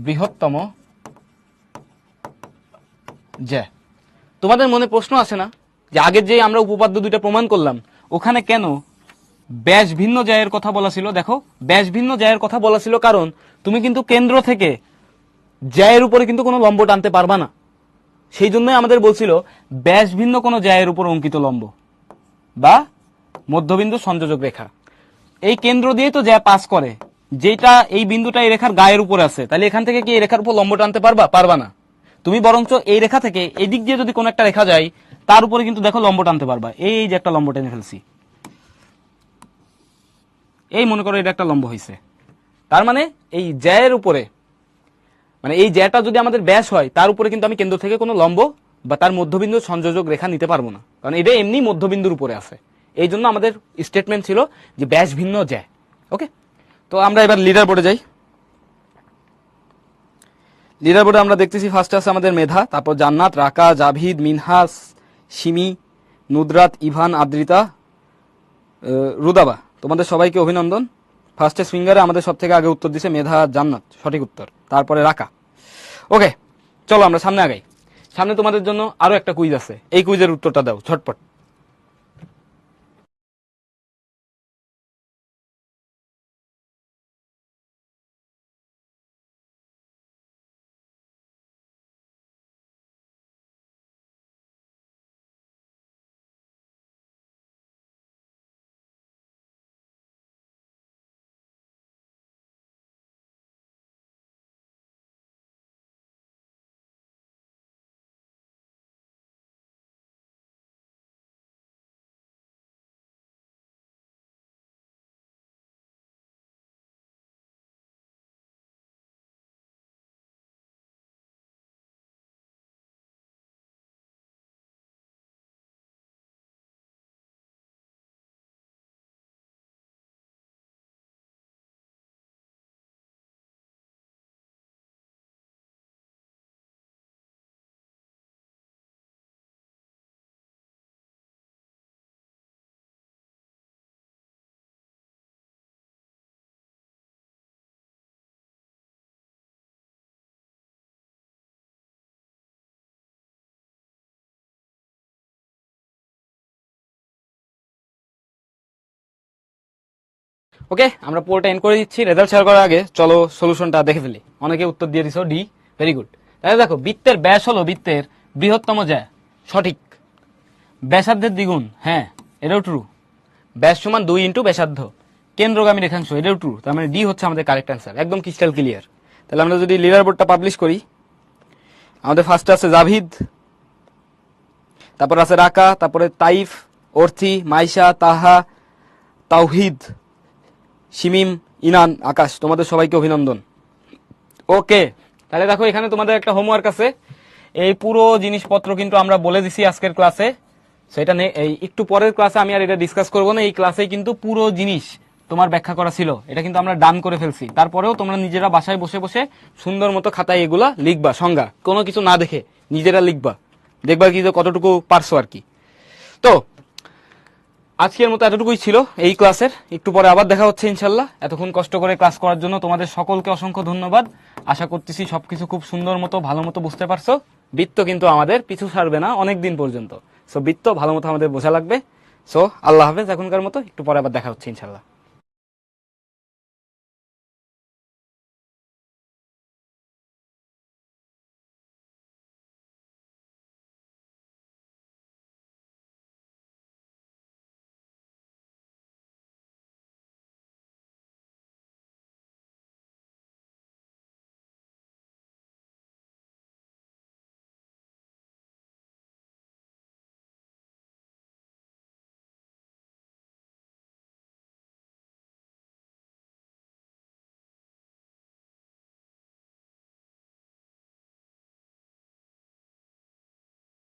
Speaker 1: বৃহত্তম জ্যা। তোমাদের মনে প্রশ্ন আসে না যে আগের যে আমরা উপপাদ্য দুইটা প্রমাণ করলাম ওখানে কেন ব্যাস ভিন্ন জ্যায়ের কথা বলা ছিল। দেখো ব্যাস ভিন্ন জ্যায়ের কথা বলা ছিল কারণ তুমি কিন্তু কেন্দ্র থেকে জ্যায়ের উপরে কিন্তু কোনো লম্ব টানতে পারবা না। সেই জন্যই আমাদের বলছিল ব্যাস ভিন্ন কোনো জ্যায়ের উপর অঙ্কিত লম্ব বা মধ্যবিন্দু সংযোজক রেখা, এই কেন্দ্র দিয়ে তো জ্যা পাস করে, যেটা এই বিন্দুটা এই রেখার গায়ের উপরে আছে, তাহলে এখান থেকে কি এই রেখার উপর লম্ব টানতে পারবা, পারবা না। তুমি বরঞ্চ এই রেখা থেকে এই দিক দিয়ে যদি কোনো একটা রেখা যায় তার উপরে কিন্তু দেখো লম্ব টানতে পারবা। এই যে একটা লম্ব টেনে ফেলছি, এই মনে করো এটা একটা লম্ব হয়েছে। তার মানে এই জ্যায়ের উপরে, মানে এই জ্যাটা যদি আমাদের ব্যাস হয় তার উপরে কিন্তু আমি কেন্দ্র থেকে কোনো লম্ব বা তার মধ্যবিন্দু সংযোজক রেখা নিতে পারবো না, কারণ এটা এমনি মধ্যবিন্দুর উপরে আছে। এই জন্য আমাদের স্টেটমেন্ট ছিল যে ব্যাস ভিন্ন জ্যা। ওকে, তো আমরা এবার লিডার বোর্ডে যাই। লিডার বোর্ডে আমরা দেখতেছি ফার্স্টে আছে আমাদের মেধা, তারপর জান্নাত, রাকা, জাভিদ, মিনহাস, সিমি, নুদরাত, ইভান, আদ্রিতা, রুদাবা। তোমাদের সবাইকে অভিনন্দন। ফার্স্টে সুইঙ্গারে আমাদের সব থেকে আগে উত্তর দিছে মেধা, জান্নাত সঠিক উত্তর, তারপরে রাকা। ওকে, চলো আমরা সামনে আগাই। সামনে তোমাদের জন্য আরো একটা কুইজ আছে, এই কুইজের উত্তরটা দাও ঝটপট। ওকে, আমরা পোলটা এন্ড করে দিচ্ছি। রেজাল্ট শেয়ার করার আগে চলো সলিউশনটা দেখে ফেলি। অনেকে উত্তর দিয়ে দিছো ডি, ভেরি গুড। তাহলে দেখো বৃত্তের ব্যাস হলো বৃত্তের বৃহত্তম জ্যা, সঠিক। ব্যাসার্ধের দ্বিগুণ, হ্যাঁ এটাও ট্রু। ব্যাস সমান 2 ইন্টু ব্যাসার্ধ, কেন্দ্রগামী রেখাংশ, এটাও ট্রু। তার মানে ডি হচ্ছে আমাদের কারেক্ট অ্যান্সার, একদম ক্রিস্টাল ক্লিয়ার। তাহলে আমরা যদি লিডার বোর্ডটা পাবলিশ করি, আমাদের ফার্স্টে আছে জাভিদ, তারপর আছে রাকা, তারপরে তাইফ, অর্থি, মাইশা, তাহা, তাওহিদ, শিমিম, ইনান, আকাশ। তোমাদের সবাইকে অভিনন্দন। ওকে, তাহলে দেখো এখানে তোমাদের একটা হোমওয়ার্ক আছে। এই পুরো জিনিসপত্র কিন্তু আমরা বলে দিছি আজকের ক্লাসে, সেটা এই একটু পরের ক্লাসে আমি আর এটা ডিসকাস করবো না। এই ক্লাসে কিন্তু পুরো জিনিস তোমার ব্যাখ্যা করা ছিল, এটা কিন্তু আমরা ডান করে ফেলছি। তারপরেও তোমরা নিজেরা বাসায় বসে বসে সুন্দর মতো খাতায় এগুলা লিখবা, সংজ্ঞা কোনো কিছু না দেখে নিজেরা লিখবা, দেখবা কি যে কতটুকু পারছো আর কি। তো আজকের মতো এতটুকুই ছিল এই ক্লাসের। একটু পরে আবার দেখা হচ্ছে ইনশাল্লাহ। এতক্ষণ কষ্ট করে ক্লাস করার জন্য তোমাদের সকলকে অসংখ্য ধন্যবাদ। আশা করতেছি সবকিছু খুব সুন্দর মতো ভালো মতো বুঝতে পারছো। বৃত্ত কিন্তু আমাদের পিছু ছাড়বে না অনেক দিন পর্যন্ত। সো বৃত্ত ভালো মতো আমাদের বোঝা লাগবে। সো আল্লাহ হাফেজ এখনকার মতো, একটু পরে আবার দেখা হচ্ছে ইনশাল্লাহ।